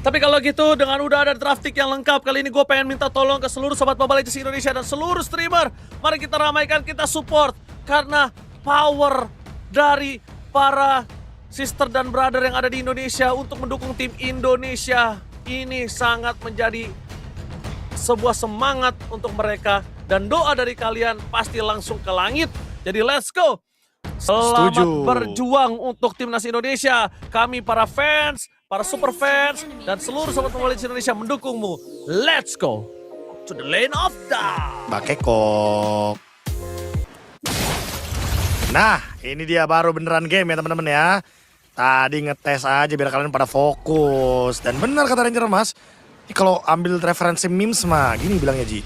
Tapi kalau gitu dengan udah ada draftik yang lengkap, kali ini gue pengen minta tolong ke seluruh sobat Mobile Legends Indonesia dan seluruh streamer. Mari kita ramaikan, kita support. Karena power dari para sister dan brother yang ada di Indonesia untuk mendukung tim Indonesia ini sangat menjadi sebuah semangat untuk mereka. Dan doa dari kalian pasti langsung ke langit. Jadi let's go. Selamat berjuang untuk timnas Indonesia. Kami para fans, para super fans, dan seluruh sobat Mobile Legends Indonesia mendukungmu. Let's go to the lane of dawn. Bakekok. Nah, ini dia baru beneran game ya teman-teman ya. Tadi ngetes aja biar kalian pada fokus. Dan benar kata Ranger Mas, ini kalau ambil referensi memes mah gini bilangnya Ji.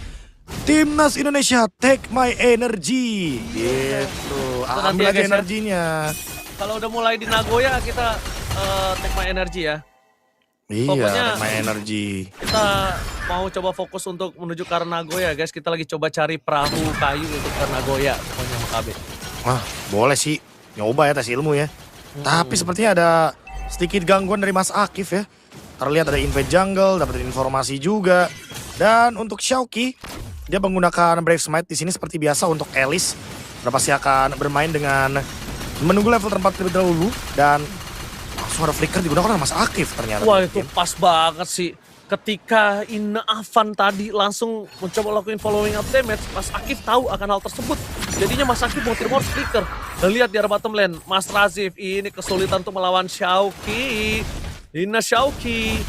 Timnas Indonesia take my energy. Gitu. Ambil aja energinya. Kalau udah mulai di Nagoya kita take my energy ya. Iya, pokoknya take my energy. Kita mau coba fokus untuk menuju ke Nagoya guys. Kita lagi coba cari perahu kayu untuk ke Nagoya. Pokoknya MKB. Wah, boleh sih. Nyoba ya tes ilmu ya. Tapi sepertinya ada sedikit gangguan dari Mas Akif ya. Terlihat ada invade jungle, dapat informasi juga. Dan untuk Xiaoqi, dia menggunakan Brave Smite di sini seperti biasa untuk Alice. Udah pasti akan bermain dengan menunggu level terempat terlebih dahulu. Dan langsung ada flicker digunakan oleh Mas Akif ternyata. Wah itu pas banget sih. Ketika Ina Avan tadi langsung mencoba lakuin following up damage, Mas Akif tahu akan hal tersebut. Jadinya Mas Akif mau tidak flicker. Dan lihat di arah bottom lane, Mas Razif ini kesulitan untuk melawan Xiaoqi. Ina Xiaoqi.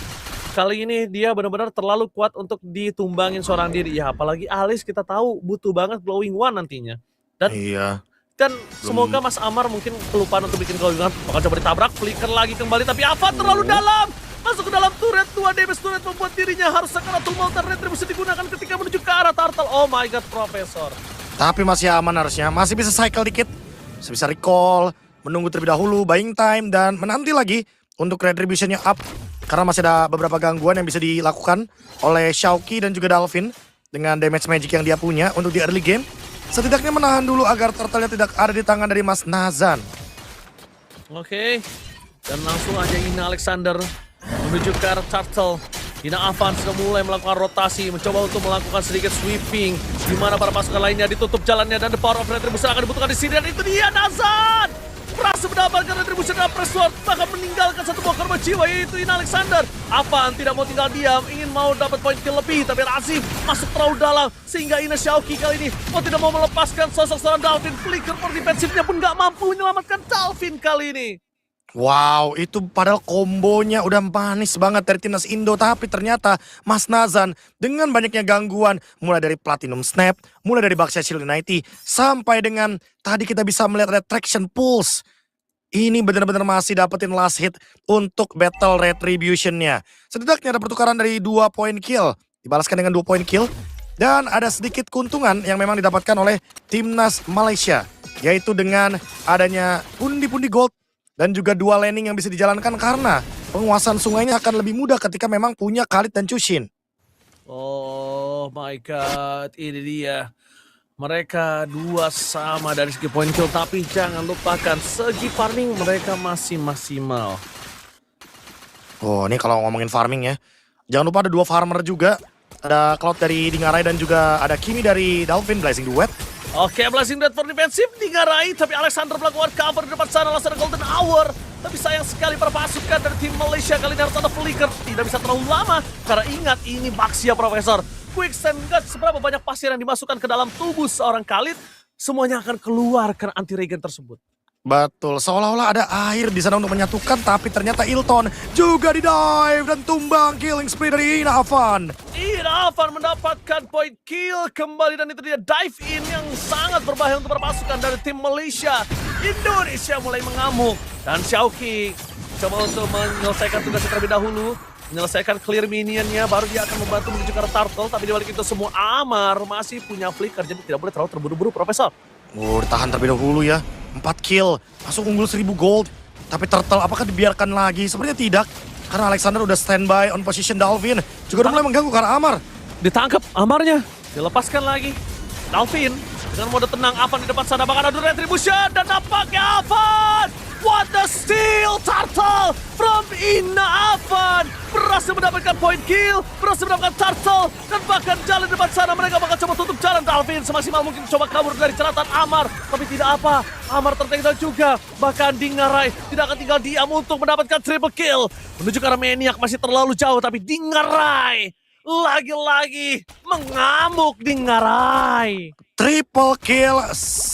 Kali ini dia benar-benar terlalu kuat untuk ditumbangin seorang diri. Ya apalagi Alice kita tahu butuh banget glowing one nantinya. Dan iya. Dan semoga Mas Amar mungkin kelupaan untuk bikin glowing one. Bakal coba ditabrak, flicker lagi kembali. Tapi Avan terlalu dalam. Masuk ke dalam turret, 2 damage turret membuat dirinya harus kena tumultuan retribusi digunakan ketika menuju ke arah turtle. Oh my god, Profesor. Tapi masih aman harusnya, masih bisa cycle dikit. Masih bisa recall, menunggu terlebih dahulu, buying time, dan menanti lagi untuk retributionnya up. Karena masih ada beberapa gangguan yang bisa dilakukan oleh Xiaoqi dan juga Dalvin dengan damage magic yang dia punya untuk di early game. Setidaknya menahan dulu agar turtle-nya tidak ada di tangan dari Mas Nazan. Oke, dan langsung aja Ina Alexander menuju ke arah turtle. Ina Avan sudah mulai melakukan rotasi, mencoba untuk melakukan sedikit sweeping. Di mana para pasukan lainnya ditutup jalannya dan the power of retribution akan dibutuhkan di sini. Dan itu dia Nazan! Berhasil mendapatkan retribution dan pressword, bahkan meninggalkan satu buah korban jiwa yaitu Ina Alexander. Avan tidak mau tinggal diam, ingin mau dapat poin kill lebih, tapi Razif masuk terlalu dalam sehingga Ina Xiaoqi kali ini mau tidak mau melepaskan sosok seorang Dalvin. Flicker for defensifnya pun gak mampu menyelamatkan Dalvin kali ini. Wow, itu padahal kombonya udah manis banget dari timnas Indo. Tapi ternyata Mas Nazan dengan banyaknya gangguan, mulai dari Platinum Snap, mulai dari Baksha Shield Unity, sampai dengan tadi kita bisa melihat Retraction Pulse. Ini benar-benar masih dapetin last hit untuk Battle Retribution-nya. Setidaknya ada pertukaran dari 2 poin kill, dibalaskan dengan 2 poin kill. Dan ada sedikit keuntungan yang memang didapatkan oleh timnas Malaysia, yaitu dengan adanya pundi-pundi gold dan juga 2 laning yang bisa dijalankan karena penguasaan sungainya akan lebih mudah ketika memang punya Khalid dan Chushin. Oh my god, ini dia. Mereka 2 sama dari segi poin kill, tapi jangan lupakan segi farming mereka masih maksimal. Oh, ini kalau ngomongin farming ya. Jangan lupa ada 2 farmer juga. Ada Cloud dari Dingarai dan juga ada Kimi dari Dalvin, Blazing Duet. Oke, Blazing Dead for defensive Dingarai, tapi Alexander melakukan cover di depan sana langsung ada Golden Hour. Tapi sayang sekali para pasukan dari tim Malaysia kali ini harus ada flicker. Tidak bisa terlalu lama, karena ingat ini Baxia Profesor. Quicksand Guts, seberapa banyak pasir yang dimasukkan ke dalam tubuh seorang Khalid, semuanya akan keluar karena anti-regen tersebut. Betul, seolah-olah ada air di sana untuk menyatukan, tapi ternyata Ilton juga di-dive dan tumbang killing spree dari Ina Avan. Ina Avan mendapatkan point kill kembali dan itu dia dive in yang sangat berbahaya untuk para pasukan dari tim Malaysia. Indonesia mulai mengamuk dan Xiaoqi coba untuk menyelesaikan tugas terlebih dahulu. Menyelesaikan clear minionnya, baru dia akan membantu menuju ke arah turtle. Tapi dibalik itu semua Amar masih punya flicker, jadi tidak boleh terlalu terburu-buru Profesor. Ditahan terlebih dahulu ya. 4 kill, masuk unggul 1000 gold. Tapi turtle apakah dibiarkan lagi? Sepertinya tidak. Karena Alexander udah standby on position Dalvin. Juga udah mulai mengganggu karena Amar. Ditangkap Amarnya, dilepaskan lagi. Dalvin dengan mode tenang, Avan di depan sana. Bahkan ada retribution dan nampaknya Avan What a steal! Turtle from Ina Avan berhasil mendapatkan point kill, berhasil mendapatkan Turtle, dan bahkan jalan depan sana mereka bakal coba tutup jalan. Dalvin semaksimal mungkin coba kabur dari ceratan Amar, tapi tidak apa. Amar tertinggal juga, bahkan Dingarai tidak akan tinggal diam untuk mendapatkan triple kill. Menuju ke arah Maniac masih terlalu jauh, tapi Dingarai lagi-lagi mengamuk. Dingarai. Triple kill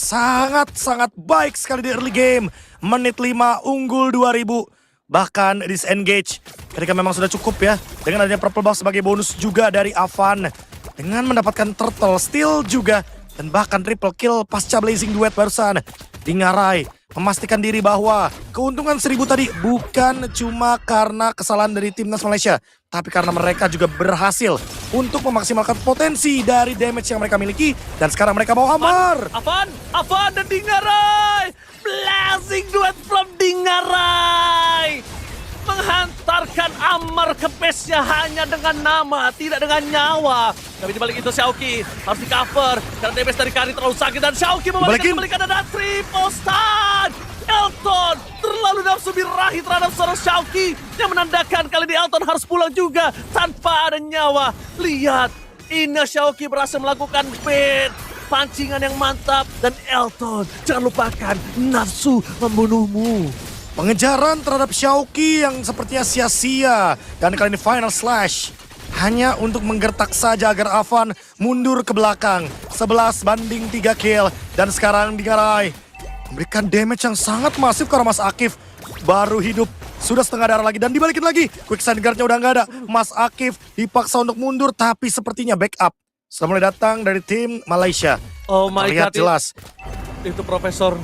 sangat-sangat baik sekali di early game. Menit 5 unggul 2000. Bahkan disengage ketika memang sudah cukup ya. Dengan adanya purple buff sebagai bonus juga dari Avan. Dengan mendapatkan turtle steal juga. Dan bahkan triple kill pasca blazing duet barusan. Dingarai memastikan diri bahwa keuntungan 1000 tadi bukan cuma karena kesalahan dari timnas Malaysia. Tapi karena mereka juga berhasil untuk memaksimalkan potensi dari damage yang mereka miliki. Dan sekarang mereka mau Amar. Avan dan Dingarai. Blazing duet from Dingarai. Menghantarkan Amar ke base-nya hanya dengan nama, tidak dengan nyawa. Tapi dibalik itu Xiaoki harus di cover karena damage dari Kari terlalu sakit. Dan Xiaoki membalikan ada triple stun. Elton terlalu nafsu birahi terhadap seorang Xiaoki yang menandakan kali ini Elton harus pulang juga tanpa ada nyawa. Lihat, Ina Xiaoki berhasil melakukan bait, pancingan yang mantap, dan Elton jangan lupakan nafsu membunuhmu. Pengejaran terhadap Xiaoki yang sepertinya sia-sia. Dan kali ini final slash. Hanya untuk menggertak saja agar Avan mundur ke belakang. 11-3 kill. Dan sekarang Dingarai memberikan damage yang sangat masif karena Mas Akif baru hidup. Sudah setengah darah lagi dan dibalikin lagi. Quicksand guard-nya udah nggak ada. Mas Akif dipaksa untuk mundur tapi sepertinya backup sudah mulai datang dari tim Malaysia. Oh my Terlihat god. jelas. Itu Profesor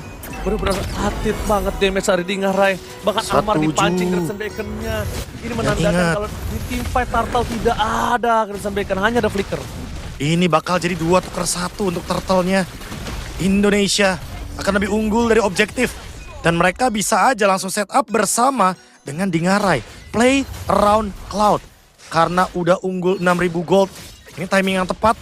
benar-benar atit banget damage dari Dingarai. Bahkan Amar dipancing Crimson Bacon-nya. Ini menandakan kalau di tim fight Turtle tidak ada Crimson Bacon, hanya ada Flicker. Ini bakal jadi 2 tukar 1 untuk turtle-nya. Indonesia akan lebih unggul dari objektif. Dan mereka bisa aja langsung set up bersama dengan Dingarai. Play around Cloud. Karena udah unggul 6000 gold. Ini timing yang tepat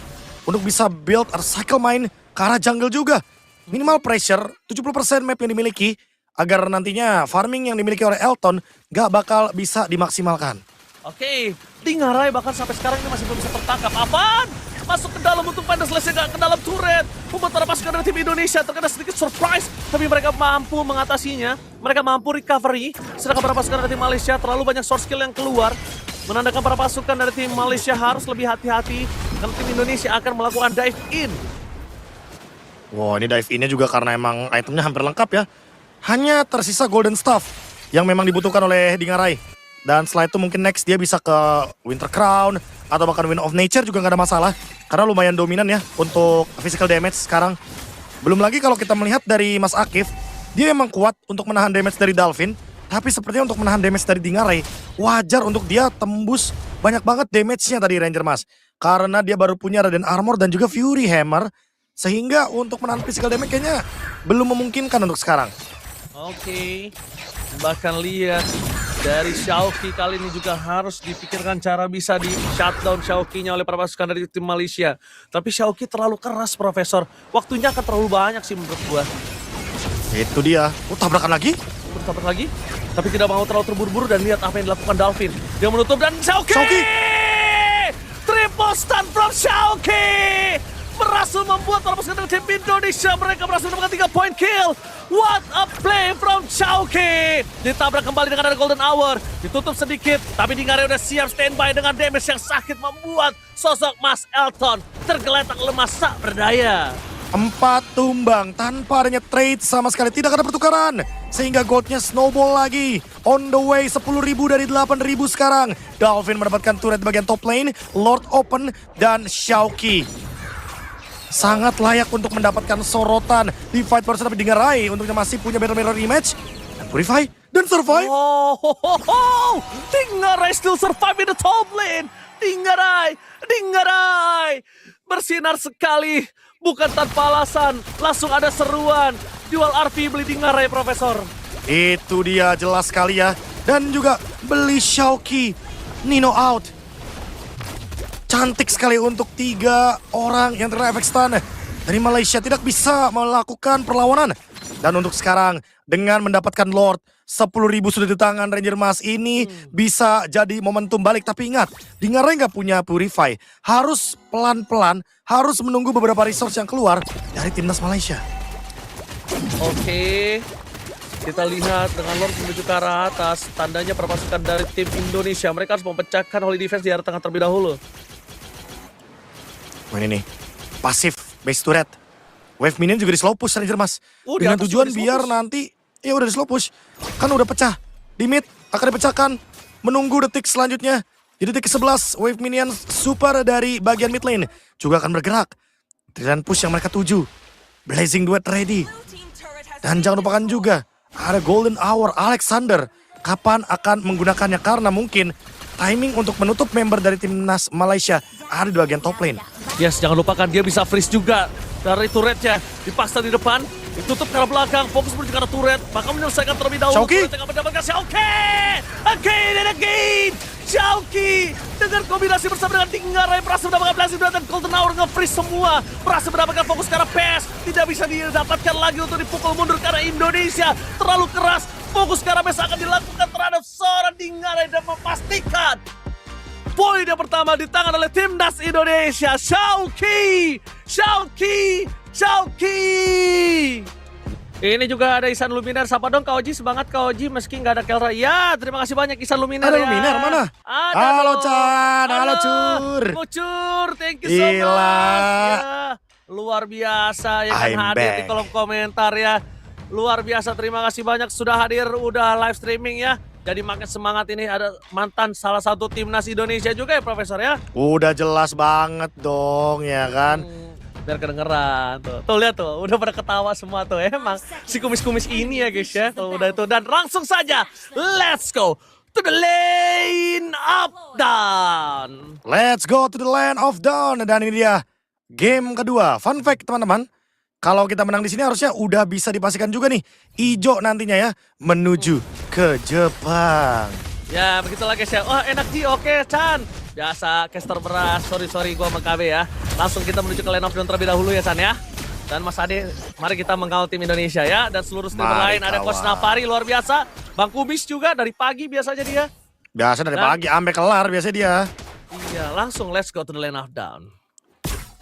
untuk bisa build a cycle mine ke arah jungle juga. Minimal pressure, 70% map yang dimiliki. Agar nantinya farming yang dimiliki oleh Elton gak bakal bisa dimaksimalkan. Oke, Dingarai bahkan sampai sekarang ini masih belum bisa tertangkap. Apaan? Masuk ke dalam untuk pada selesai ke dalam turret. Membuat para pasukan dari tim Indonesia terkena sedikit surprise. Tapi mereka mampu mengatasinya. Mereka mampu recovery. Sedangkan para pasukan dari tim Malaysia terlalu banyak source skill yang keluar. Menandakan para pasukan dari tim Malaysia harus lebih hati-hati. Karena tim Indonesia akan melakukan dive in. Wow, ini dive in-nya juga karena emang itemnya hampir lengkap ya. Hanya tersisa golden staff yang memang dibutuhkan oleh Dingarai. Dan setelah itu mungkin next dia bisa ke Winter Crown atau bahkan Wind of Nature juga nggak ada masalah. Karena lumayan dominan ya untuk physical damage sekarang. Belum lagi kalau kita melihat dari Mas Akif, dia emang kuat untuk menahan damage dari Dalvin. Tapi sepertinya untuk menahan damage dari Dingarai, wajar untuk dia tembus banyak banget damage-nya tadi Ranger Mas. Karena dia baru punya Radiant Armor dan juga Fury Hammer. Sehingga untuk menahan physical damage kayaknya belum memungkinkan untuk sekarang. Oke. Bahkan lihat dari Xiaoki kali ini juga harus dipikirkan cara bisa di shutdown Xiaoki-nya oleh para pasukan dari tim Malaysia. Tapi Xiaoki terlalu keras Profesor. Waktunya akan terlalu banyak sih menurut gua. Itu dia. Oh, tabrakan lagi? Bertabrak lagi. Tapi tidak mau terlalu terburu-buru dan lihat apa yang dilakukan Dalvin. Dia menutup dan Xiaoki! Triple stun from Xiaoki! Berhasil membuat para pasukan dari tim Indonesia. Mereka berhasil mendapatkan 3 point kill. What a play from Xiaoki. Ditabrak kembali dengan ada Golden Hour. Ditutup sedikit. Tapi Dingarai udah siap standby dengan damage yang sakit. Membuat sosok Mas Elton tergeletak lemas tak berdaya. 4 tumbang tanpa adanya trade sama sekali. Tidak ada pertukaran. Sehingga goldnya snowball lagi. On the way 10.000 dari 8.000 sekarang. Dalvin mendapatkan turret bagian top lane. Lord Open dan Xiaoki. Sangat layak untuk mendapatkan sorotan di fight barusan tapi Dingarai untuknya masih punya battle mirror image dan purify dan survive. Oh, Dingarai still survive in the top lane. Dingarai bersinar sekali, bukan tanpa alasan. Langsung ada seruan jual RP beli Dingarai Profesor. Itu dia jelas sekali ya. Dan juga beli Xiaoki. Nino out. Cantik sekali untuk 3 orang yang terkena efek stun. Dari Malaysia tidak bisa melakukan perlawanan. Dan untuk sekarang dengan mendapatkan Lord 10.000 sudah di tangan Ranger Mas ini bisa jadi momentum balik. Tapi ingat, Dingarai nggak punya Purify. Harus pelan-pelan, harus menunggu beberapa resource yang keluar dari timnas Malaysia. Oke. Kita lihat dengan Lord menuju ke arah atas. Tandanya perpasukan dari tim Indonesia. Mereka harus memecahkan Holy Defense di area tengah terlebih dahulu. Wah ini nih, pasif base turret. Wave minion juga di slow push Ranger Mas. Di Dengan atas tujuan juga di slow biar push. nanti, ya udah di slow push. Kan udah pecah. Di mid akan dipecahkan. Menunggu detik selanjutnya. Di detik ke-11, wave minion super dari bagian mid lane juga akan bergerak. Trident push yang mereka tuju. Blazing Duet ready. Dan jangan lupakan juga, ada Golden Hour Alexander. Kapan akan menggunakannya? Karena mungkin timing untuk menutup member dari timnas Malaysia ada di bagian top lane. Yes, jangan lupakan dia bisa freeze juga dari turretnya. Dipaksa di depan, ditutup ke arah belakang, fokus menuju ke arah turret, maka menyelesaikan terlebih dahulu. Xiaoqi. Turret yang akan mendapatkan Xiaoqi! Again and again! Xiaoqi dengan kombinasi bersama dengan Dingarai berhasil mendapatkan Blazing Duet dan Golden Hour nge-freeze semua. Berhasil mendapatkan fokus ke arah PES. Tidak bisa didapatkan lagi untuk dipukul mundur karena Indonesia terlalu keras. Fokus ke arah PES akan dilakukan terhadap seorang Dingarai dan memastikan poin yang pertama di tangan oleh timnas Indonesia. Xiaoqi! Xiaoqi! Xiaoqi! Ini juga ada Ihsan Luminar. Sapa dong Kak Oji, semangat Kak Oji meski nggak ada Kelra. Ya, terima kasih banyak Ihsan Luminar Ada ya. Luminar, mana? Ada Halo, dong. Chan. Halo, Cur. Oh, Cur, thank you so Gila. much. Ya, luar biasa ya kan I'm hadir di back. kolom komentar ya. Luar biasa, terima kasih banyak sudah hadir, udah live streaming ya. Jadi makin semangat ini ada mantan salah satu timnas Indonesia juga ya Profesor ya. Udah jelas banget dong ya kan. Biar kedengeran tuh. Tuh lihat tuh, udah pada ketawa semua tuh. Emang si kumis-kumis ini ya guys ya. Kalau udah itu dan langsung saja let's go to the lane up down. Let's go to the land of dawn. Dan ini dia game kedua. Fun fact teman-teman. Kalau kita menang di sini harusnya udah bisa dipastikan juga nih. Ijo nantinya ya menuju ke Jepang. Ya begitulah guys ya. Oh enak Ji, oke Chan. Biasa caster beras, sorry gua sama KB ya. Langsung kita menuju ke lane of down terlebih dahulu ya Chan ya. Dan Mas Ade, mari kita mengawal tim Indonesia ya. Dan seluruh streamer Mari lain, ada Coach kawal. Nafari luar biasa. Bang Kubis juga dari pagi biasanya dia. Biasa dari Dan- pagi sampai kelar biasanya dia. Iya langsung let's go to the lane of down.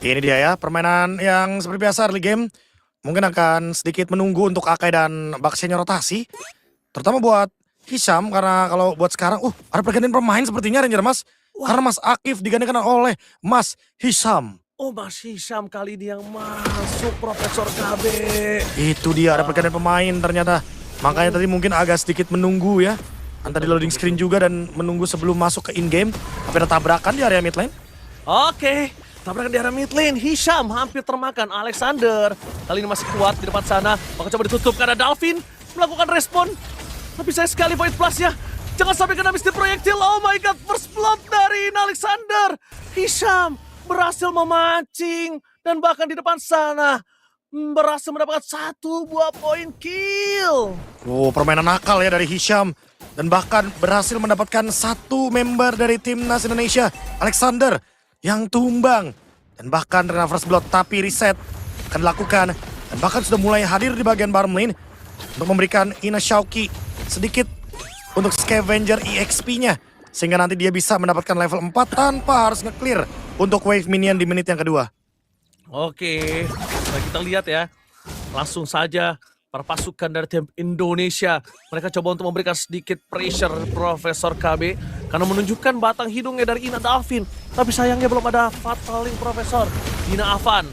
Ini dia ya, permainan yang seperti biasa early game. Mungkin akan sedikit menunggu untuk Akai dan Baksianya rotasi. Terutama buat Hisham, karena kalau buat sekarang, ada pergantian pemain sepertinya Ranger Mas. Karena Mas Akif digantikan oleh Mas Hisham. Oh Mas Hisham kali ini yang masuk Profesor KB. Itu dia, ada pergantian pemain ternyata. Makanya tadi mungkin agak sedikit menunggu ya. Antara di loading screen juga dan menunggu sebelum masuk ke in-game. Tapi ada tabrakan di area mid lane. Oke, tabrakan di arah mid lane. Hisham hampir termakan. Alexander kali ini masih kuat di depan sana. Maka coba ditutup karena Dalvin melakukan respon. Tapi sayang sekali point plusnya. Jangan sampai kena mistir proyektil. Oh my god, first blood dari Alexander. Hisham berhasil memancing. Dan bahkan di depan sana berhasil mendapatkan 1 buah poin kill. Permainan nakal ya dari Hisham. Dan bahkan berhasil mendapatkan 1 member dari timnas Indonesia, Alexander, yang tumbang. Dan bahkan terkena first blood, tapi reset akan dilakukan. Dan bahkan sudah mulai hadir di bagian bottom lane untuk memberikan Ina Xiaoqi sedikit untuk scavenger EXP-nya. Sehingga nanti dia bisa mendapatkan level 4 tanpa harus nge-clear untuk wave minion di menit yang kedua. Oke, mari kita lihat ya. Langsung saja para pasukan dari tim Indonesia. Mereka coba untuk memberikan sedikit pressure Profesor KB. Karena menunjukkan batang hidungnya dari Ina Dalvin. Tapi sayangnya belum ada fataling Profesor. Ina Avan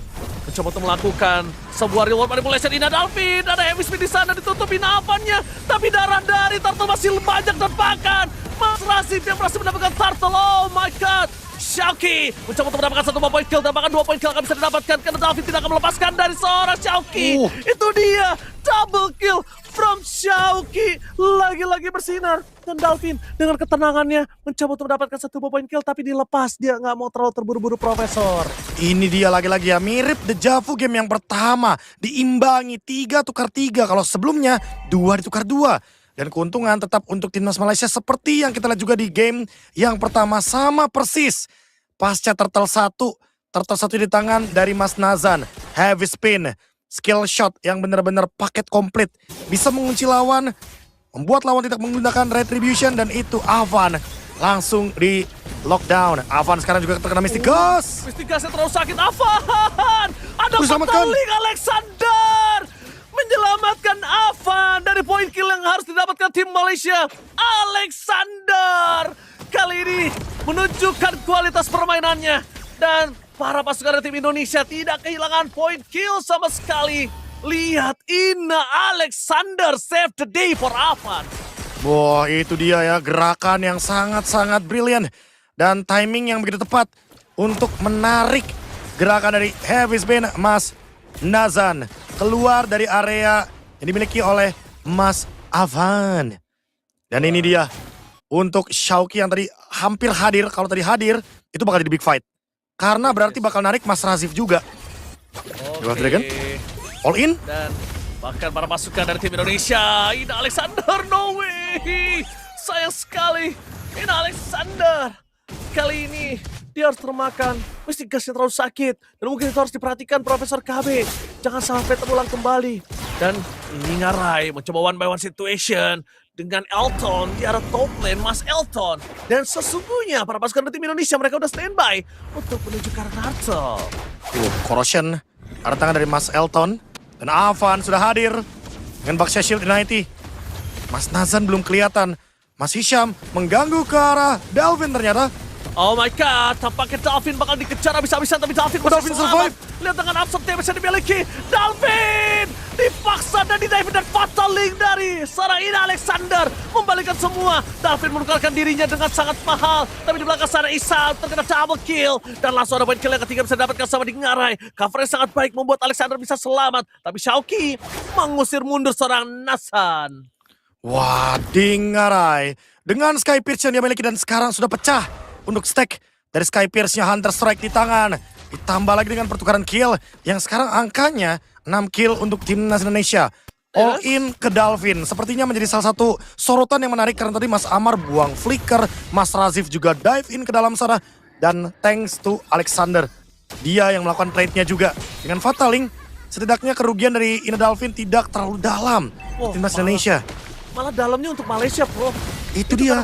mencoba untuk melakukan sebuah reward manipulation. Ina Dalvin, ada heavy speed di sana, ditutup Ina Avannya. Tapi darah dari Turtle masih banyak dan bahkan Mas Rasif yang berhasil mendapatkan Turtle. Oh my god. Xiaoqi mencoba untuk mendapatkan 1 poin kill dan bahkan 2 poin kill akan bisa didapatkan karena Dalvin tidak akan melepaskan dari seorang Xiaoqi. Itu dia, double kill from Xiaoqi. Lagi-lagi bersinar dan Dalvin dengan ketenangannya mencoba untuk mendapatkan 1 poin kill tapi dilepas. Dia nggak mau terlalu terburu-buru Profesor. Ini dia lagi-lagi ya, mirip Deja Vu game yang pertama. Diimbangi 3 tukar 3, kalau sebelumnya 2 ditukar 2. Dan keuntungan tetap untuk timnas Malaysia seperti yang kita lihat juga di game yang pertama, sama persis. Pasca Turtle 1 di tangan dari Mas Nazan. Heavy spin skill shot yang benar-benar paket komplit. Bisa mengunci lawan, membuat lawan tidak menggunakan retribution, dan itu Avan langsung di lockdown. Avan sekarang juga terkena Mystic Ghost. Mystic Ghost terlalu sakit. Avan! Ada Diselamatkan. Fataling Alexander! Menyelamatkan Avan dari poin kill yang harus didapatkan tim Malaysia. Alexander kali ini menunjukkan kualitas permainannya. Dan para pasukan tim Indonesia tidak kehilangan poin kill sama sekali. Lihat, Ina Alexander save the day for Avan. Wah, itu dia ya, gerakan yang sangat-sangat brilian. Dan timing yang begitu tepat untuk menarik gerakan dari Heavy Spin Mas Nazan keluar dari area yang dimiliki oleh Mas Avan. Dan ini dia untuk Shauki yang tadi hampir hadir. Kalau tadi hadir, itu bakal jadi big fight. Karena berarti bakal narik Mas Razif juga. Oke. Dragon, all in. Dan bahkan para pasukan dari tim Indonesia, Ina Alexander, no way. Sayang sekali, Ina Alexander. Kali ini dia harus termakan Mystic Ghost yang terlalu sakit. Dan mungkin itu harus diperhatikan Profesor KB. Jangan sampai terulang kembali. Dan ini Ngarai mencoba one by one situation dengan Elton di arah top lane, Mas Elton. Dan sesungguhnya para pasukan dari tim Indonesia, mereka udah standby untuk menuju ke arah turtle. Corrosion, ada tangan dari Mas Elton. Dan Avan sudah hadir dengan Baxia Shield Unity. Mas Nazan belum kelihatan. Mas Hisham mengganggu ke arah Dalvin ternyata. Oh my god, tampaknya Dalvin bakal dikejar habis-habisan, tapi Dalvin masih survive. Lihat dengan absorb damage yang dimiliki. Dalvin dipaksa dan didive dan fatal link dari seorang Ina Alexander. Membalikkan semua. Dalvin menukarkan dirinya dengan sangat mahal. Tapi di belakang sana Isa terkena double kill. Dan langsung ada point kill yang ketiga bisa didapatkan sama di Ngarai. Covernya sangat baik membuat Alexander bisa selamat. Tapi Shauki mengusir mundur seorang Nasan. Wah, Ngarai dengan Sky Pierce yang dia miliki dan sekarang sudah pecah untuk stack dari Sky Pierce-nya. Hunter Strike di tangan. Ditambah lagi dengan pertukaran kill yang sekarang angkanya 6 kill untuk timnas Indonesia. All in ke Dalvin. Sepertinya menjadi salah satu sorotan yang menarik karena tadi Mas Amar buang flicker. Mas Razif juga dive in ke dalam sana. Dan thanks to Alexander. Dia yang melakukan trade-nya juga. Dengan Fatal Link, setidaknya kerugian dari Ina Dalvin tidak terlalu dalam. Timnas Indonesia. Malah dalamnya untuk Malaysia, bro. Itu dia.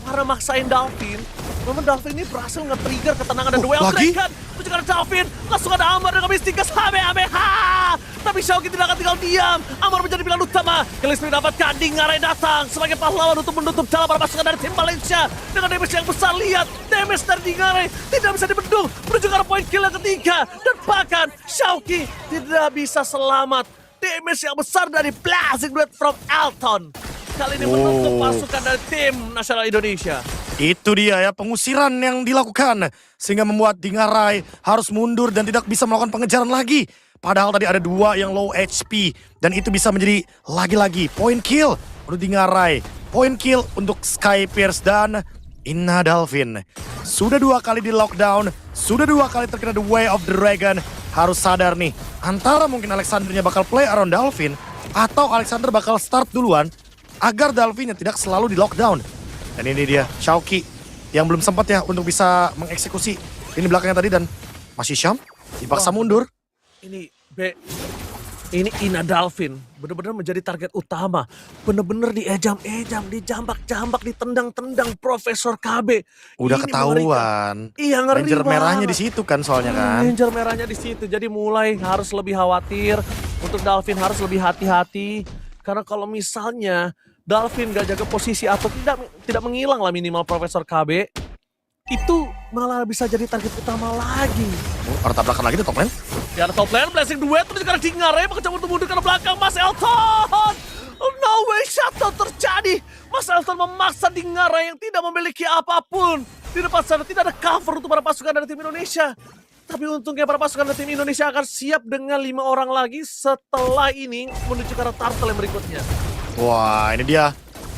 Karena maksain Dalvin. Memang Dalvin ini berhasil nge-trigger ketenangan dan duel lagi? Dragon. Menuju ke arah Dalvin. Langsung ada Amar dengan Mystic Ghost. Tapi Shauki tidak akan tinggal diam. Amar menjadi pilihan utama. Kelis mendapatkan Ngarai datang sebagai pahlawan untuk menutup jalan para pasukan dari tim Malaysia. Dengan damage yang besar, lihat. Damage dari Ngarai tidak bisa dibendung. Menuju ke arah point kill yang ketiga. Dan bahkan Shauki tidak bisa selamat. Damage yang besar dari Blazing Blade from Elton. Kali ini menutup pasukan dari tim nasional Indonesia. Itu dia ya, pengusiran yang dilakukan. Sehingga membuat Ngarai harus mundur dan tidak bisa melakukan pengejaran lagi. Padahal tadi ada 2 yang low HP. Dan itu bisa menjadi lagi-lagi point kill untuk Ngarai. Point kill untuk Sky Pierce dan Ina Dalvin. Sudah 2 kali di lockdown. Sudah 2 kali terkena the way of the dragon. Harus sadar nih, antara mungkin Alexandernya bakal play around Dalvin. Atau Alexander bakal start duluan. Agar Dalvinnya tidak selalu di lockdown. Dan ini dia, Shauki yang belum sempat ya untuk bisa mengeksekusi ini belakangnya tadi. Dan Mas Hisham dipaksa mundur. Ini Ina Dalvin benar-benar menjadi target utama. Benar-benar diejam-ejam, dijambak-jambak, ditendang-tendang Profesor KB. Udah ini ketahuan. Iya, ngeri Ranger banget. merahnya di situ kan soalnya kan. Ranger merahnya di situ. Jadi mulai harus lebih khawatir. Untuk Dalvin harus lebih hati-hati. Karena kalau misalnya Dalvin gak jaga posisi atau tidak menghilang lah minimal Profesor KB, itu malah bisa jadi target utama lagi. Ada tabrakan lagi di top lane. Di ada top lane, Blazing Duet, terus sekarang Ngarai mencoba untuk mundur ke belakang Mas Elton. No way, shuttle terjadi. Mas Elton memaksa Ngarai yang tidak memiliki apapun. Di depan sana tidak ada cover untuk para pasukan dari tim Indonesia. Tapi untungnya para pasukan dari tim Indonesia akan siap dengan 5 orang lagi setelah ini menuju ke arah turtle yang berikutnya. Wah, ini dia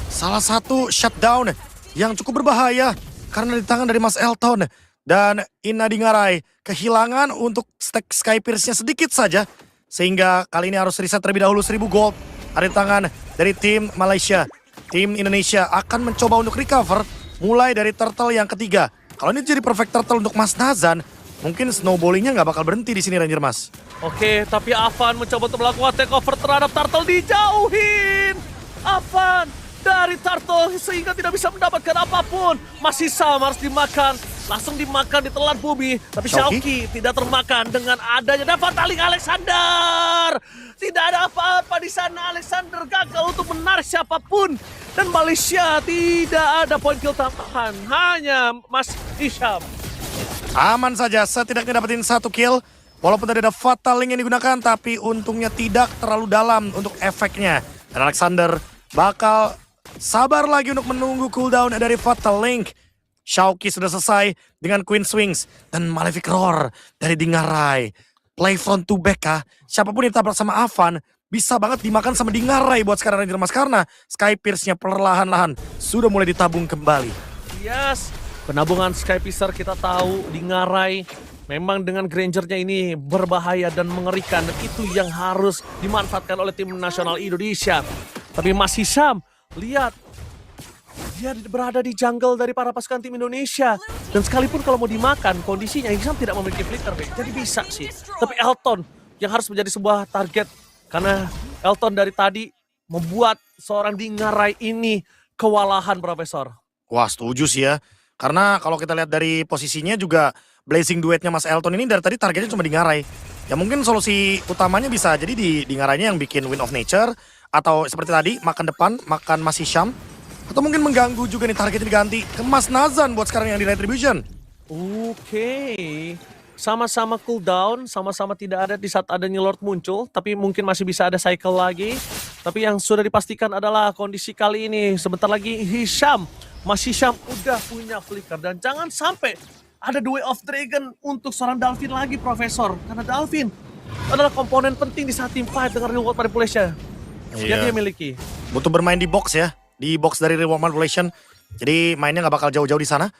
salah satu shutdown yang cukup berbahaya karena di tangan dari Mas Elton. Dan Ina Ngarai kehilangan untuk stack Sky Pierce-nya sedikit saja. Sehingga kali ini harus reset terlebih dahulu 1000 gold. Ada di tangan dari tim Malaysia. Tim Indonesia akan mencoba untuk recover mulai dari turtle yang ketiga. Kalau ini jadi perfect turtle untuk Mas Nazan, mungkin snowballingnya nggak bakal berhenti di sini Ranger Mas. Oke, tapi Avan mencoba untuk melakukan takeover terhadap Turtle, dijauhin. Avan dari Turtle sehingga tidak bisa mendapatkan apapun. Masih sama harus dimakan. Langsung dimakan, ditelan bumi. Tapi Xiaoqi tidak termakan dengan adanya Fataling Alexander. Tidak ada apa-apa di sana. Alexander gagal untuk menarik siapapun. Dan Malaysia tidak ada poin kill tambahan. Hanya Mas Hisham. Aman saja, setidaknya dapetin 1 kill. Walaupun tadi ada Fataling yang digunakan, tapi untungnya tidak terlalu dalam untuk efeknya. Dan Alexander bakal sabar lagi untuk menunggu cooldown dari Fataling. Xiaoqi sudah selesai dengan Queen Swings dan Malefic Roar dari Dingarai. Play front to back kah? Siapapun yang ditabrak sama Avan bisa banget dimakan sama Dingarai buat sekarang Ranger Mas, karena Sky Pierce-nya perlahan-lahan sudah mulai ditabung kembali. Yes, penabungan Sky Piercer kita tahu Dingarai memang dengan Granger-nya ini berbahaya dan mengerikan. Dan itu yang harus dimanfaatkan oleh tim nasional Indonesia. Tapi Mas Hisham, lihat. Dia berada di jungle dari para pasukan tim Indonesia. Dan sekalipun kalau mau dimakan, kondisinya Hisham tidak memiliki flicker, jadi bisa sih. Tapi Elton yang harus menjadi sebuah target. Karena Elton dari tadi membuat seorang Dingarai ini kewalahan, Profesor. Wah, setuju sih ya. Karena kalau kita lihat dari posisinya juga blazing duetnya Mas Elton ini dari tadi targetnya cuma Dingarai. Ya mungkin solusi utamanya bisa jadi di Dingarainya yang bikin Wind of Nature. Atau seperti tadi, makan depan, makan Mas Hisham. Atau mungkin mengganggu juga nih, targetnya diganti ke Mas Nazan buat sekarang yang di Retribution. Oke. Sama-sama cooldown, sama-sama tidak ada di saat adanya Lord muncul. Tapi mungkin masih bisa ada cycle lagi. Tapi yang sudah dipastikan adalah kondisi kali ini. Sebentar lagi Hisham, Mas Hisham udah punya flicker. Dan jangan sampai ada The Way of Dragon untuk seorang Dalvin lagi, Profesor. Karena Dalvin adalah komponen penting di saat team fight dengan reward manipulation yang dia miliki. Butuh bermain di box ya. Di box dari reward manipulation. Jadi mainnya nggak bakal jauh-jauh di sana.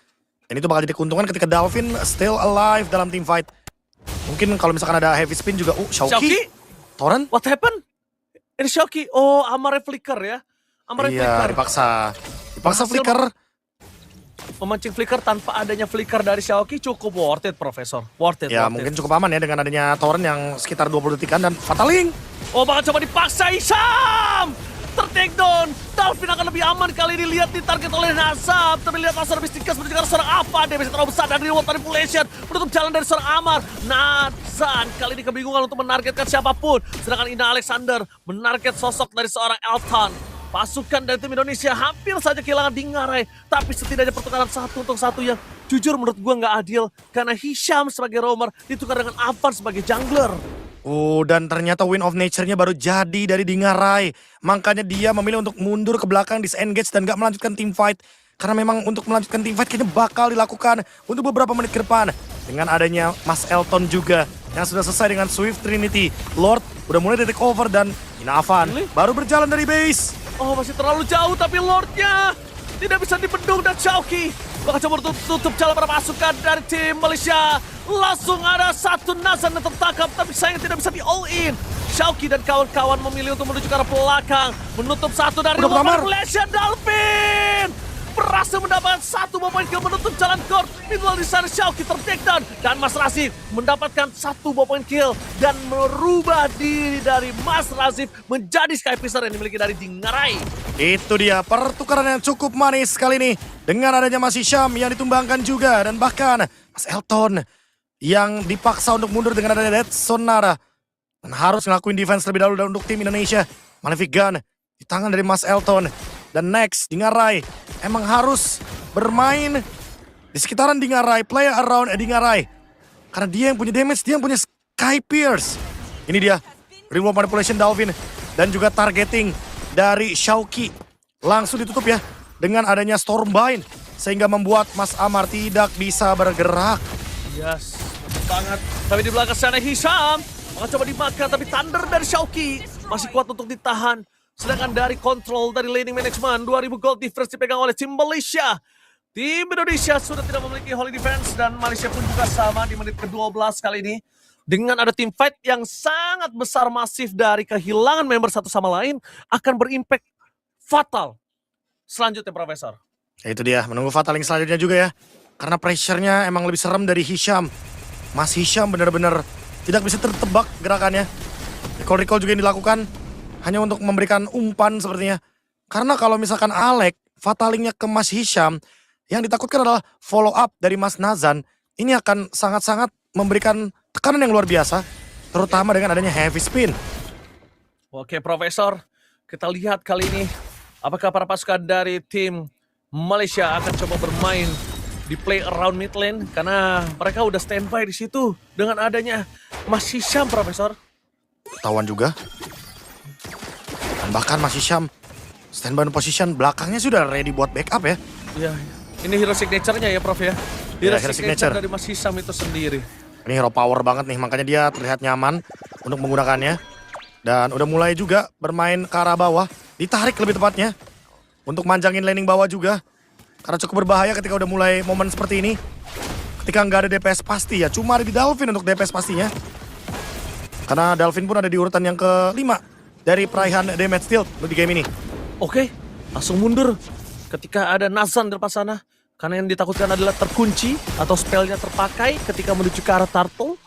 Dan itu bakal jadi keuntungan ketika Dalvin still alive dalam team fight. Mungkin kalau misalkan ada heavy spin juga. Xiaoqi? Torrent? What happened? Ini Xiaoqi. Oh, Amare flicker ya. Amare iya, flicker. dipaksa flicker. Memancing flicker tanpa adanya flicker dari Xiaoqi cukup worth it, Profesor. Worth it. Ya mungkin cukup aman ya dengan adanya Torrent yang sekitar 20 detikan dan Fataling. Oh, bakal coba dipaksa Hisham. Ter-takedown. Dalvin akan lebih aman kali ini, lihat ditarget oleh Nasab. Tapi lihat langsung habis tikas menuju ke seorang Avan. Dia bisa terlalu besar dari reward manipulation. Menutup jalan dari seorang Amar. Nazan kali ini kebingungan untuk menargetkan siapapun. Sedangkan Ina Alexander menarget sosok dari seorang Elton. Pasukan dari tim Indonesia hampir saja kehilangan Dingarai. Tapi setidaknya pertukaran 1 untuk 1 yang jujur menurut gue nggak adil. Karena Hisham sebagai roamer ditukar dengan Avan sebagai jungler. Dan ternyata Wind of Nature-nya baru jadi dari Dingarai. Makanya dia memilih untuk mundur ke belakang, disengage dan gak melanjutkan team fight. Karena memang untuk melanjutkan team fight kayaknya bakal dilakukan untuk beberapa menit ke depan. Dengan adanya Mas Elton juga yang sudah selesai dengan Swift Trinity. Lord udah mulai di take over dan Ina Avan baru berjalan dari base. Oh, masih terlalu jauh tapi Lordnya tidak bisa dibendung dan Xiaoqi bakal coba tutup jalan para pasukan dari tim Malaysia. Langsung ada satu Nazan yang tertangkap tapi sayang tidak bisa di all in. Xiaoqi dan kawan-kawan memilih untuk menuju ke arah belakang. Menutup satu dari Malaysia. Dalvin berhasil mendapatkan 1 poin kill, menutup jalan Gord. Meanwhile di sana Xiaoqi ter-takedown dan Mas Razif mendapatkan 1 poin kill dan merubah diri dari Mas Razif menjadi Sky Piercer yang dimiliki dari Dingarai. Itu dia pertukaran yang cukup manis kali ini dengan adanya Mas Hisham yang ditumbangkan juga dan bahkan Mas Elton yang dipaksa untuk mundur dengan adanya Dead Sonara dan harus ngelakuin defense lebih dahulu untuk tim Indonesia. Malefic Gun di tangan dari Mas Elton. Dan next, Dingarai emang harus bermain di sekitaran Dingarai, play around Dingarai. Karena dia yang punya damage, dia yang punya Sky Pierce. Ini dia, reward manipulation Dalvin dan juga targeting dari Xiaoqi. Langsung ditutup ya dengan adanya Stormbind. Sehingga membuat Mas Amar tidak bisa bergerak. Yes, banget. Tapi di belakang sana Hisham akan coba dimakan, tapi Thunder dari Xiaoqi masih kuat untuk ditahan. Sedangkan dari control dari laning management 2000 gold difference dipegang oleh tim Malaysia. Tim Indonesia sudah tidak memiliki holy defense dan Malaysia pun juga sama di menit ke-12 kali ini. Dengan ada team fight yang sangat besar masif dari kehilangan member satu sama lain akan berimpact fatal. Selanjutnya Profesor. Ya itu dia, menunggu Fataling selanjutnya juga ya. Karena pressure-nya emang lebih serem dari Hisham. Mas Hisham benar-benar tidak bisa tertebak gerakannya. Recall juga yang dilakukan hanya untuk memberikan umpan sepertinya. Karena kalau misalkan Alek fatalingnya ke Mas Hisham, yang ditakutkan adalah follow up dari Mas Nazan. Ini akan sangat-sangat memberikan tekanan yang luar biasa, terutama dengan adanya heavy spin. Oke, Profesor. Kita lihat kali ini apakah para pasukan dari tim Malaysia akan coba bermain di play around mid lane karena mereka udah standby di situ dengan adanya Mas Hisham, Profesor. Ketahuan juga. Dan bahkan Mas Hisham standby position belakangnya sudah ready buat backup ya. Iya, ini hero signature-nya ya, Prof ya. Hero hero signature signature dari Mas Hisham itu sendiri. Ini hero power banget nih, makanya dia terlihat nyaman untuk menggunakannya. Dan udah mulai juga bermain ke arah bawah, ditarik lebih tepatnya untuk manjangin laning bawah juga. Karena cukup berbahaya ketika udah mulai momen seperti ini. Ketika nggak ada DPS pasti ya, cuma ada di Dalvin untuk DPS pastinya. Karena Dalvin pun ada di urutan yang kelima dari peraihan damage dealt di game ini. Oke, langsung mundur ketika ada Nazan di depan sana. Karena yang ditakutkan adalah terkunci atau spellnya terpakai ketika menuju ke arah Turtle.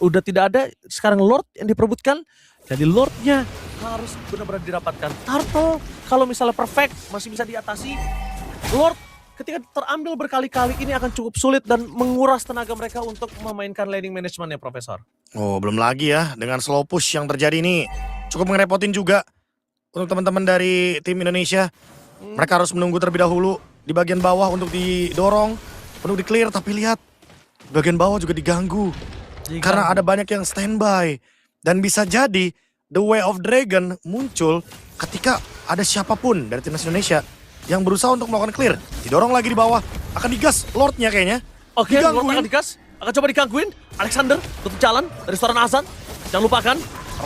Udah tidak ada, sekarang Lord yang diperebutkan. Jadi Lordnya harus benar-benar didapatkan. Turtle kalau misalnya perfect masih bisa diatasi. Lord ketika terambil berkali-kali ini akan cukup sulit dan menguras tenaga mereka untuk memainkan laning managementnya, Profesor. Oh, belum lagi ya dengan slow push yang terjadi ini cukup ngerepotin juga untuk teman-teman dari tim Indonesia. Mereka harus menunggu terlebih dahulu di bagian bawah untuk didorong, untuk di-clear, tapi lihat bagian bawah juga diganggu. Karena ada banyak yang standby. Dan bisa jadi The Way of Dragon muncul ketika ada siapapun dari timnas Indonesia yang berusaha untuk melakukan clear. Didorong lagi di bawah, akan digas Lordnya kayaknya. Oke, Lord akan digas, akan coba digangguin. Alexander tutup jalan dari suara Nazan. Jangan lupakan,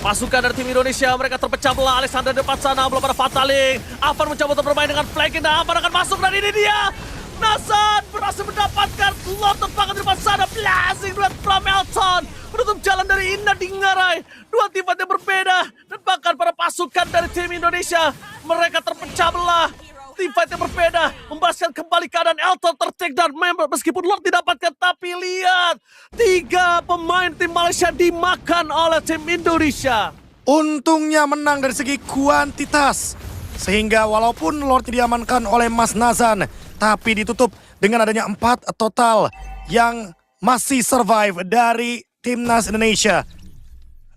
pasukan dari tim Indonesia mereka terpecah belah. Alexander depan sana, belum ada Fataling. Avan mencoba untuk bermain dengan flanking dan Avan akan masuk dan ini dia. Nazan berhasil mendapatkan Lord terpakat di depan sana. Blasting duet from Elton. Menutup jalan dari Inna Dingarai. Dua tim fight yang berbeda. Dan bahkan para pasukan dari tim Indonesia mereka terpecah belah. Tim fight yang berbeda. Membalaskan kembali keadaan Elton tertake dan member. Meskipun Lord didapatkan. Tapi lihat. 3 pemain tim Malaysia dimakan oleh tim Indonesia. Untungnya menang dari segi kuantitas. Sehingga walaupun Lord diamankan oleh Mas Nazan, tapi ditutup dengan adanya 4 total yang masih survive dari timnas Indonesia.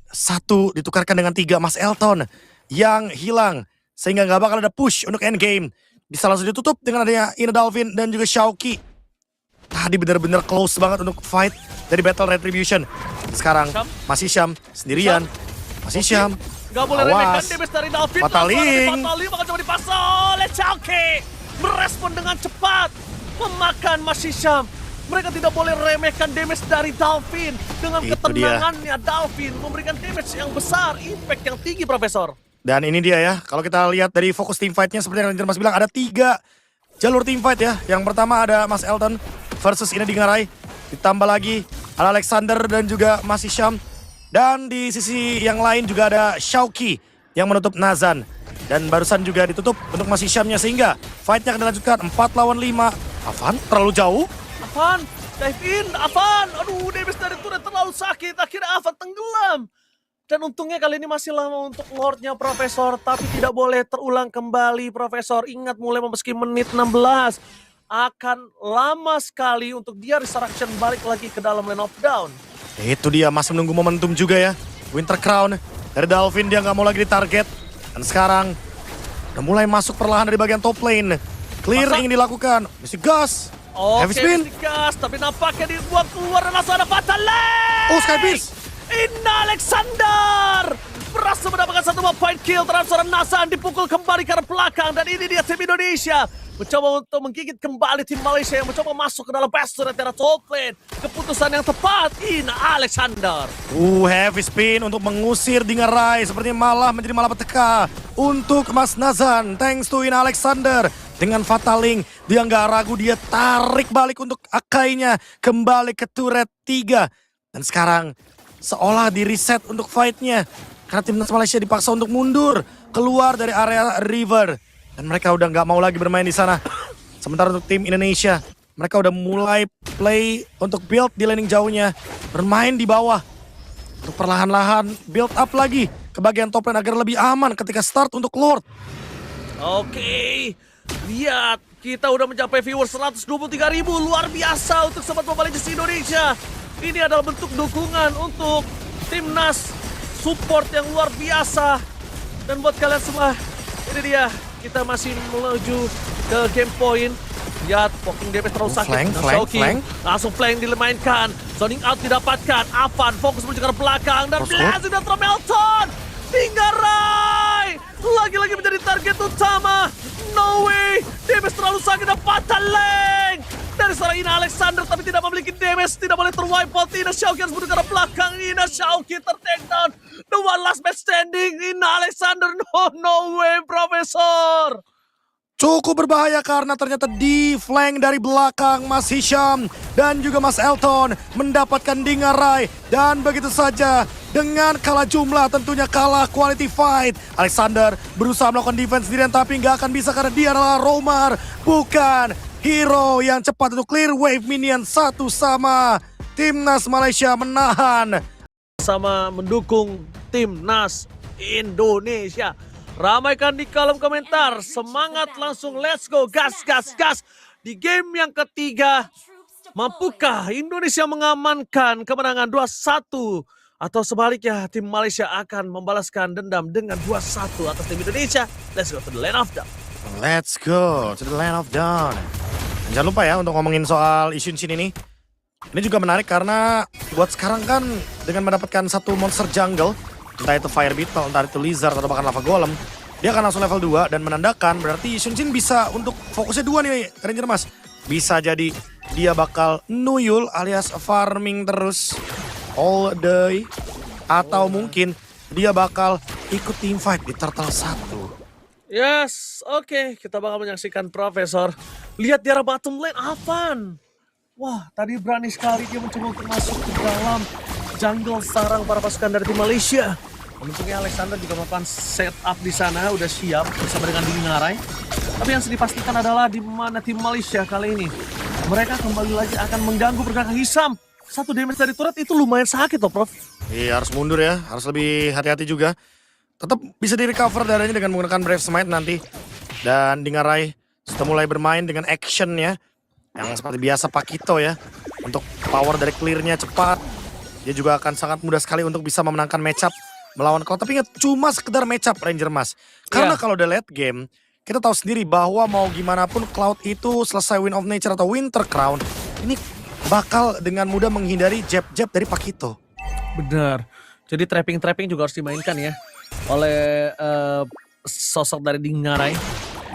1 ditukarkan dengan 3 Mas Elton yang hilang. Sehingga nggak bakal ada push untuk endgame. Bisa langsung ditutup dengan adanya Ina Dalvin dan juga Shauki. Tadi benar-benar close banget untuk fight dari Battle Retribution. Sekarang Mas Hisham sendirian. Mas Hisham. Gak boleh remehkan damage dari Dalvin. Fataling. Fataling bakal coba dipasang oleh Shauki. Merespon dengan cepat. Memakan Mas Hisham. Mereka tidak boleh remehkan damage dari Dalvin. Dengan Itu ketenangannya Dalvin memberikan damage yang besar. Impact yang tinggi, Profesor. Dan ini dia ya, kalau kita lihat dari fokus team fight-nya seperti yang Mas bilang, ada 3 jalur team fight ya. Yang pertama ada Mas Elton versus Ina Dingarai. Ditambah lagi ada Alexander dan juga Mas Hisham. Dan di sisi yang lain juga ada Shauki yang menutup Nazan. Dan barusan juga ditutup untuk Mas Hishamnya sehingga fight-nya akan dilanjutkan 4 lawan 5. Avan terlalu jauh. Avan, dive in, Avan. Aduh, damage dari turret terlalu sakit. Akhirnya Avan tenggelam. Dan untungnya kali ini masih lama untuk Lordnya, Profesor. Tapi tidak boleh terulang kembali, Profesor. Ingat mulai memasuki menit 16. Akan lama sekali untuk dia resurrection balik lagi ke dalam lane of down. Itu dia, masih menunggu momentum juga ya. Winter Crown dari Dalvin, dia nggak mau lagi ditarget. Dan sekarang udah mulai masuk perlahan dari bagian top lane. Clear ingin dilakukan. Mesti gas. Heavy spin. Gas, tapi nampaknya dibuang keluar dan langsung ada Fatal Lane. Oh, Sky Beast. Inna Alexander berhasil mendapatkan 1 point kill terhadap seorang Nazan, dipukul kembali ke arah belakang. Dan ini dia tim Indonesia mencoba untuk menggigit kembali tim Malaysia yang mencoba masuk ke dalam bastion dari top lane. Keputusan yang tepat, Inna Alexander. Heavy spin untuk mengusir Dingarai. Sepertinya malah menjadi malapetaka untuk Mas Nazan. Thanks to Ina Alexander. Dengan Fataling, dia nggak ragu, dia tarik balik untuk Akainya. Kembali ke turret 3. Dan sekarang seolah di reset untuk fight-nya. Karena timnas Malaysia dipaksa untuk mundur keluar dari area river. Dan mereka udah nggak mau lagi bermain di sana. Sementara untuk tim Indonesia Mereka udah mulai play untuk build di laning jauhnya. Bermain di bawah. Untuk perlahan-lahan build up lagi ke bagian top lane agar lebih aman ketika start untuk Lord. Oke, lihat kita udah mencapai viewers 123.000, luar biasa untuk Sobat Mobile Legends Indonesia. Ini adalah bentuk dukungan untuk timnas, support yang luar biasa. Dan buat kalian semua, ini dia, kita masih menuju ke game point. Lihat, poking DPS terlalu sakit. Flank. Langsung flank dimainkan. Zoning out didapatkan. Avan fokus menuju ke belakang. Dan Blast sudah Melton. Tinggarai. Lagi-lagi menjadi target utama. No way. DPS terlalu sakit dan patah lane. Dari seorang Ina Alexander tapi tidak memiliki damage. Tidak boleh terwipe out. Ina Xiaoqi harus menuju ke belakang. Ina Xiaoqi take down. The one last match standing. Ina Alexander. No way, Profesor. Cukup berbahaya karena ternyata di flank dari belakang Mas Hisham dan juga Mas Elton mendapatkan Dingarai. Dan begitu saja dengan kalah jumlah tentunya kalah quality fight. Alexander berusaha melakukan defense sendirian tapi nggak akan bisa karena dia adalah Romar. Bukan hero yang cepat untuk clear wave minion satu sama. Timnas Malaysia menahan. Sama mendukung Timnas Indonesia. Ramaikan di kolom komentar, semangat langsung let's go, gas. Di game yang ketiga, mampukah Indonesia mengamankan kemenangan 2-1? Atau sebaliknya tim Malaysia akan membalaskan dendam dengan 2-1 atas tim Indonesia? Let's go to the land of dawn. Let's go to the land of dawn. Jangan lupa ya untuk ngomongin soal Ishinshin ini. Ini juga menarik karena buat sekarang kan dengan mendapatkan satu monster jungle, entah itu Fire Beetle, entah itu Lizard, atau bahkan Lava Golem, dia akan langsung level 2 dan menandakan berarti Ishinshin bisa untuk fokusnya 2 nih Ranger Mas. Bisa jadi dia bakal nuyul alias farming terus all day. Atau mungkin dia bakal ikut team fight di Turtle 1. Yes, oke, kita bakal menyaksikan Profesor. Lihat di arah bottom lane, Avan. Wah, tadi berani sekali dia mencoba untuk masuk ke dalam jungle sarang para pasukan dari tim Malaysia. Untungnya Alexander juga melakukan setup di sana, udah siap bersama dengan Dingarai. Tapi yang sedih pastikan adalah di mana tim Malaysia kali ini. Mereka kembali lagi akan mengganggu pergerakan Hisam. Satu damage dari turret itu lumayan sakit loh, Prof. Iya, harus mundur ya, harus lebih hati-hati juga. Tetap bisa di-recover darahnya dengan menggunakan Brave Smite nanti. Dan Dingarai sudah mulai bermain dengan actionnya. Yang seperti biasa Pakito ya. Untuk power dari clear-nya cepat. Dia juga akan sangat mudah sekali untuk bisa memenangkan matchup melawan Cloud. Tapi ingat, cuma sekedar matchup Ranger Mas. Karena kalau udah late game, kita tahu sendiri bahwa mau gimana pun Cloud itu selesai Wind of Nature atau Winter Crown, ini bakal dengan mudah menghindari jab-jab dari Pakito. Benar. Jadi trapping juga harus dimainkan ya oleh sosok dari Dingarai.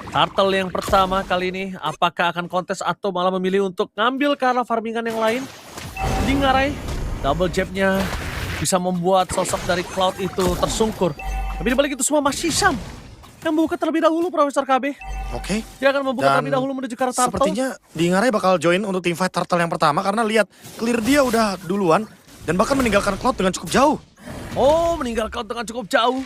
Turtle yang pertama kali ini, apakah akan kontes atau malah memilih untuk ngambil karena farmingan yang lain? Dingarai, double jabnya bisa membuat sosok dari Cloud itu tersungkur. Tapi dibalik itu semua Mas Hisham yang membuka terlebih dahulu, Profesor KB. Oke. Dia akan membuka terlebih dahulu menuju ke arah Turtle. Sepertinya Dingarai bakal join untuk team fight Turtle yang pertama karena lihat clear dia udah duluan dan bahkan meninggalkan Cloud dengan cukup jauh. Oh, meninggalkan dengan cukup jauh.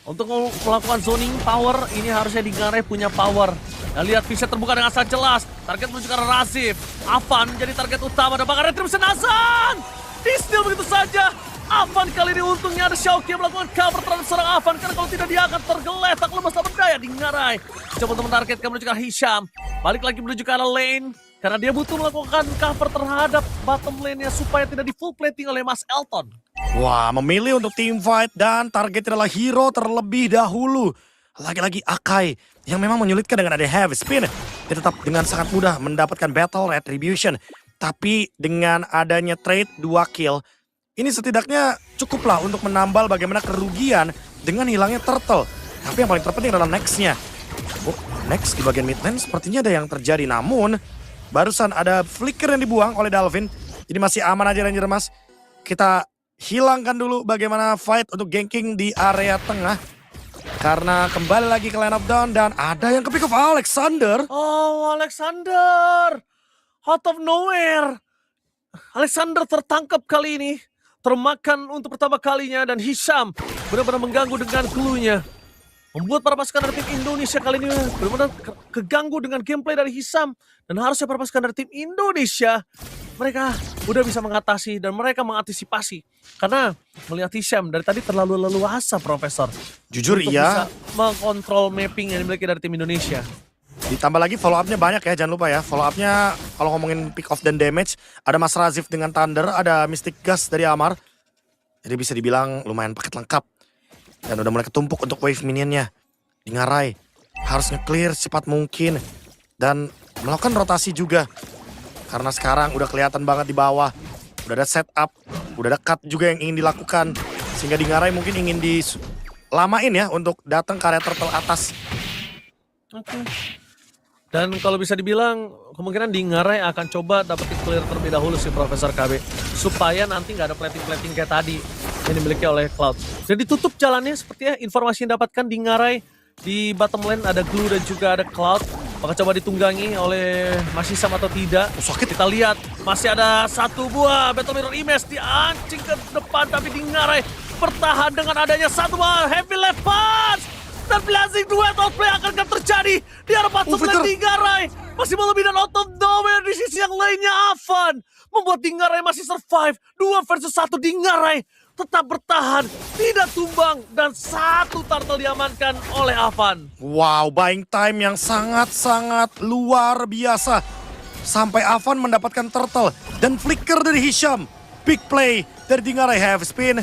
Untuk melakukan zoning power, ini harusnya Dingarai punya power. Dan lihat Vision terbuka dengan sangat jelas. Target menuju ke arah Razif. Avan menjadi target utama dan bakal Retribution Azan. Di-steal begitu saja. Avan kali ini untungnya ada Xiaoqi yang melakukan cover terhadap seorang Avan. Karena kalau tidak dia akan tergeletak lemas tak berdaya. Dingarai coba untuk mentargetkan menuju ke arah Hisham. Balik lagi menuju ke arah lane. Karena dia butuh melakukan cover terhadap bottom lane-nya supaya tidak di full plating oleh Mas Elton. Wah, memilih untuk team fight dan target adalah hero terlebih dahulu. Lagi-lagi Akai yang memang menyulitkan dengan ada heavy spin. Dia tetap dengan sangat mudah mendapatkan battle retribution. Tapi dengan adanya trade 2 kill, ini setidaknya cukuplah untuk menambal bagaimana kerugian dengan hilangnya turtle. Tapi yang paling terpenting adalah next-nya. Oh, next di bagian mid lane sepertinya ada yang terjadi. Namun, barusan ada flicker yang dibuang oleh Dalvin. Jadi masih aman aja Ranger Mas. Kita hilangkan dulu bagaimana fight untuk ganking di area tengah. Karena kembali lagi ke line of down dan ada yang kepick of Alexander. Oh, Alexander. Out of nowhere. Alexander tertangkap kali ini. Termakan untuk pertama kalinya dan Hisham benar-benar mengganggu dengan clue-nya. membuat para pasukan dari tim Indonesia kali ini benar-benar keganggu dengan gameplay dari Hisam. Dan harusnya para pasukan dari tim Indonesia, mereka udah bisa mengatasi dan mereka mengantisipasi. Karena melihat Hisam dari tadi terlalu leluasa, Profesor. Jujur untuk iya. bisa mengontrol mapping yang dimiliki dari tim Indonesia. Ditambah lagi follow up-nya banyak ya, jangan lupa ya. Follow up-nya kalau ngomongin pick off dan damage, ada Mas Razif dengan Thunder, ada Mystic Gus dari Amar. Jadi bisa dibilang lumayan paket lengkap. Dan udah mulai ketumpuk untuk wave minionnya. Di Ngarai harus nge-clear secepat mungkin. Dan melakukan rotasi juga. Karena sekarang udah kelihatan banget di bawah. Udah ada setup, udah ada cut juga yang ingin dilakukan. Sehingga di Ngarai mungkin ingin dilamain ya untuk datang ke area turtle atas. Oke. Dan kalau bisa dibilang kemungkinan di Ngarai akan coba dapetin clear terlebih dahulu si Profesor KB. Supaya nanti nggak ada plating-plating kayak tadi yang dimiliki oleh Cloud. Dan ditutup jalannya sepertinya informasi yang dapatkan di Ngarai. Di bottom lane ada Glue dan juga ada Cloud. Apakah coba ditunggangi oleh Mas Hisam atau tidak? Sakit. Kita lihat masih ada satu buah Battle Mirror Image diancing ke depan. Tapi di Ngarai bertahan dengan adanya satu buah Heavy Left Punch. Dan Blazing Duet outplay akan terjadi di arah bottom lane di Ngarai. Masih mau lebih dan out of nowhere di sisi yang lainnya Avan. Membuat di Ngarai masih survive. 2 versus 1 di Ngarai. Tetap bertahan, tidak tumbang, dan satu turtle diamankan oleh Avan. Wow, buying time yang sangat-sangat luar biasa. Sampai Avan mendapatkan turtle dan flicker dari Hisham. Big play dari Dingarai Heavy Spin.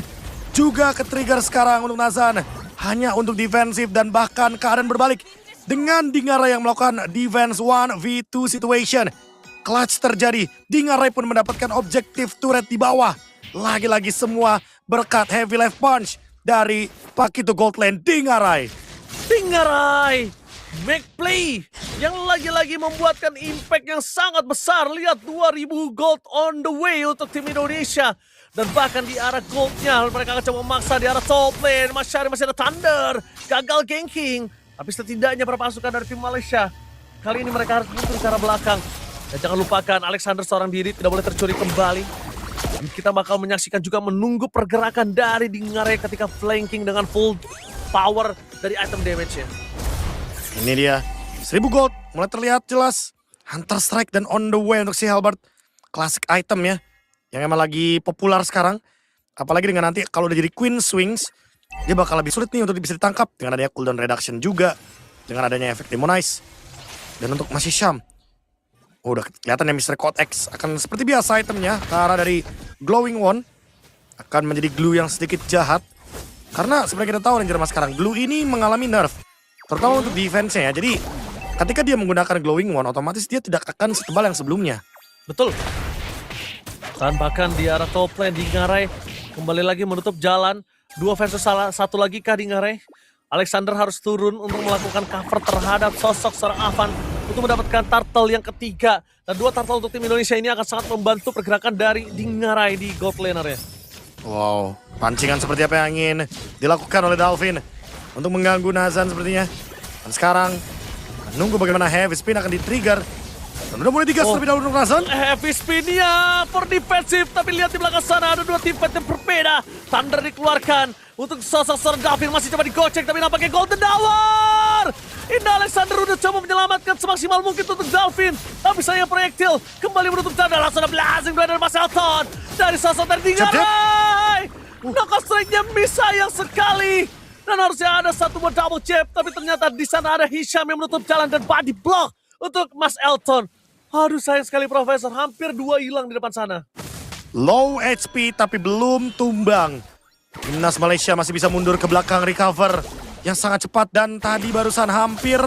Juga ke-trigger sekarang untuk Nazan. Hanya untuk defensif dan bahkan keadaan berbalik. Dengan Dingarai yang melakukan defense 1v2 situation. Clutch terjadi, Dingarai pun mendapatkan objektif turret di bawah. Lagi-lagi semua berkat Heavy Left Punch dari Pakito Goldland Dingarai. Dingarai make play yang lagi-lagi membuatkan impact yang sangat besar. Lihat 2000 gold on the way untuk tim Indonesia. Dan bahkan di arah goldnya mereka akan coba memaksa di arah top lane. Masih ada Thunder, gagal ganking. Tapi setidaknya perpasukan dari tim Malaysia kali ini mereka harus mundur ke arah belakang. Dan jangan lupakan Alexander seorang diri tidak boleh tercuri kembali. Dan kita bakal menyaksikan juga menunggu pergerakan dari Dingarai ketika flanking dengan full power dari item damage-nya. Ini dia, 1000 gold, mulai terlihat jelas. Hunter Strike dan on the way untuk si Halberd. Classic item ya, yang emang lagi populer sekarang. Apalagi dengan nanti kalau udah jadi Queen Swings, dia bakal lebih sulit nih untuk bisa ditangkap. Dengan adanya cooldown reduction juga, dengan adanya efek Demonize. Dan untuk Mas Hisham, udah kelihatan ya Mr. Code X akan seperti biasa itemnya. Ke arah dari Glowing One akan menjadi glue yang sedikit jahat. Karena sebenarnya kita tahu Ranger Mas sekarang, glue ini mengalami nerf. Terutama untuk defense-nya ya. Jadi ketika dia menggunakan Glowing One, otomatis dia tidak akan setebal yang sebelumnya. Betul. Dan bahkan di arah top lane Dingarai kembali lagi menutup jalan. 2 versus 1 lagi kah Dingarai? Alexander harus turun untuk melakukan cover terhadap sosok seorang Avan untuk mendapatkan turtle yang ketiga. Dan 2 turtle untuk tim Indonesia ini akan sangat membantu pergerakan dari Dingarai di gold laner ya. Wow, pancingan seperti apa yang ingin dilakukan oleh Dalvin untuk mengganggu Nazan sepertinya. Dan sekarang menunggu bagaimana Heavy Spin akan di-trigger. Dan udah mulai digas terlebih dahulu untuk Nazan. Heavy Spin ya, for defensif. Tapi lihat di belakang sana ada 2 tim fight yang berbeda. Thunder dikeluarkan untuk sosok seorang Dalvin masih coba digocek. Tapi nampaknya Golden Hour. Indah Alexander udah coba menyelamatkan semaksimal mungkin untuk Dalvin. Tapi sayang proyektil kembali menutup jalan. Langsung ada Blazing Duet dari Mas Elton. Dari sosok dari Dingarai. Knockout strike-nya miss sayang sekali. Dan harusnya ada satu buah double jab. Tapi ternyata di sana ada Hisham yang menutup jalan dan body block untuk Mas Elton. Aduh sayang sekali Profesor, hampir 2 hilang di depan sana. Low HP tapi belum tumbang. Timnas Malaysia masih bisa mundur ke belakang recover yang sangat cepat. Dan tadi barusan hampir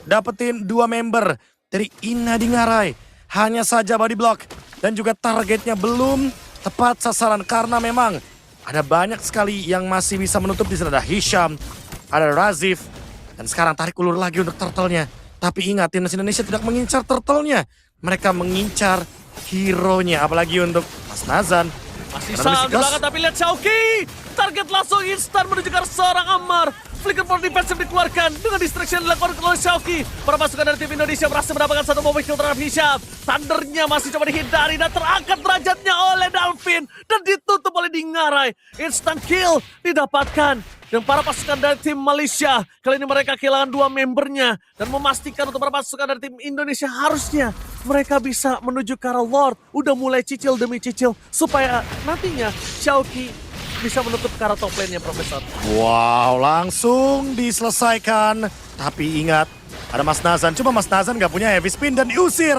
dapetin 2 member dari Ina Dingarai. Hanya saja body block dan juga targetnya belum tepat sasaran. Karena memang ada banyak sekali yang masih bisa menutup. Di sana ada Hisham, ada Razif. Dan sekarang tarik ulur lagi untuk turtle-nya. Tapi ingat, timnas Indonesia tidak mengincar turtle-nya. Mereka mengincar hero-nya. Apalagi untuk Mas Nazan. Masih sangat di belakang tapi lihat Shauki. Target langsung instan menuju ke seorang Ammar. Flicker for defensive dikeluarkan dengan distraction dilakukan oleh Xiaoki. Para pasukan dari tim Indonesia berhasil mendapatkan satu mobil kill terhadap Hisham. Thundernya masih coba dihindari dan terangkat derajatnya oleh Dalvin dan ditutup oleh Dingarai. Instant kill didapatkan. Dan para pasukan dari tim Malaysia, kali ini mereka kehilangan 2 membernya. Dan memastikan untuk para pasukan dari tim Indonesia harusnya mereka bisa menuju ke arah Lord. Udah mulai cicil demi cicil supaya nantinya Xiaoki bisa menutup ke arah top lane-nya, Profesor. Wow, langsung diselesaikan. Tapi ingat, ada Mas Nazan. Cuma Mas Nazan gak punya heavy spin dan diusir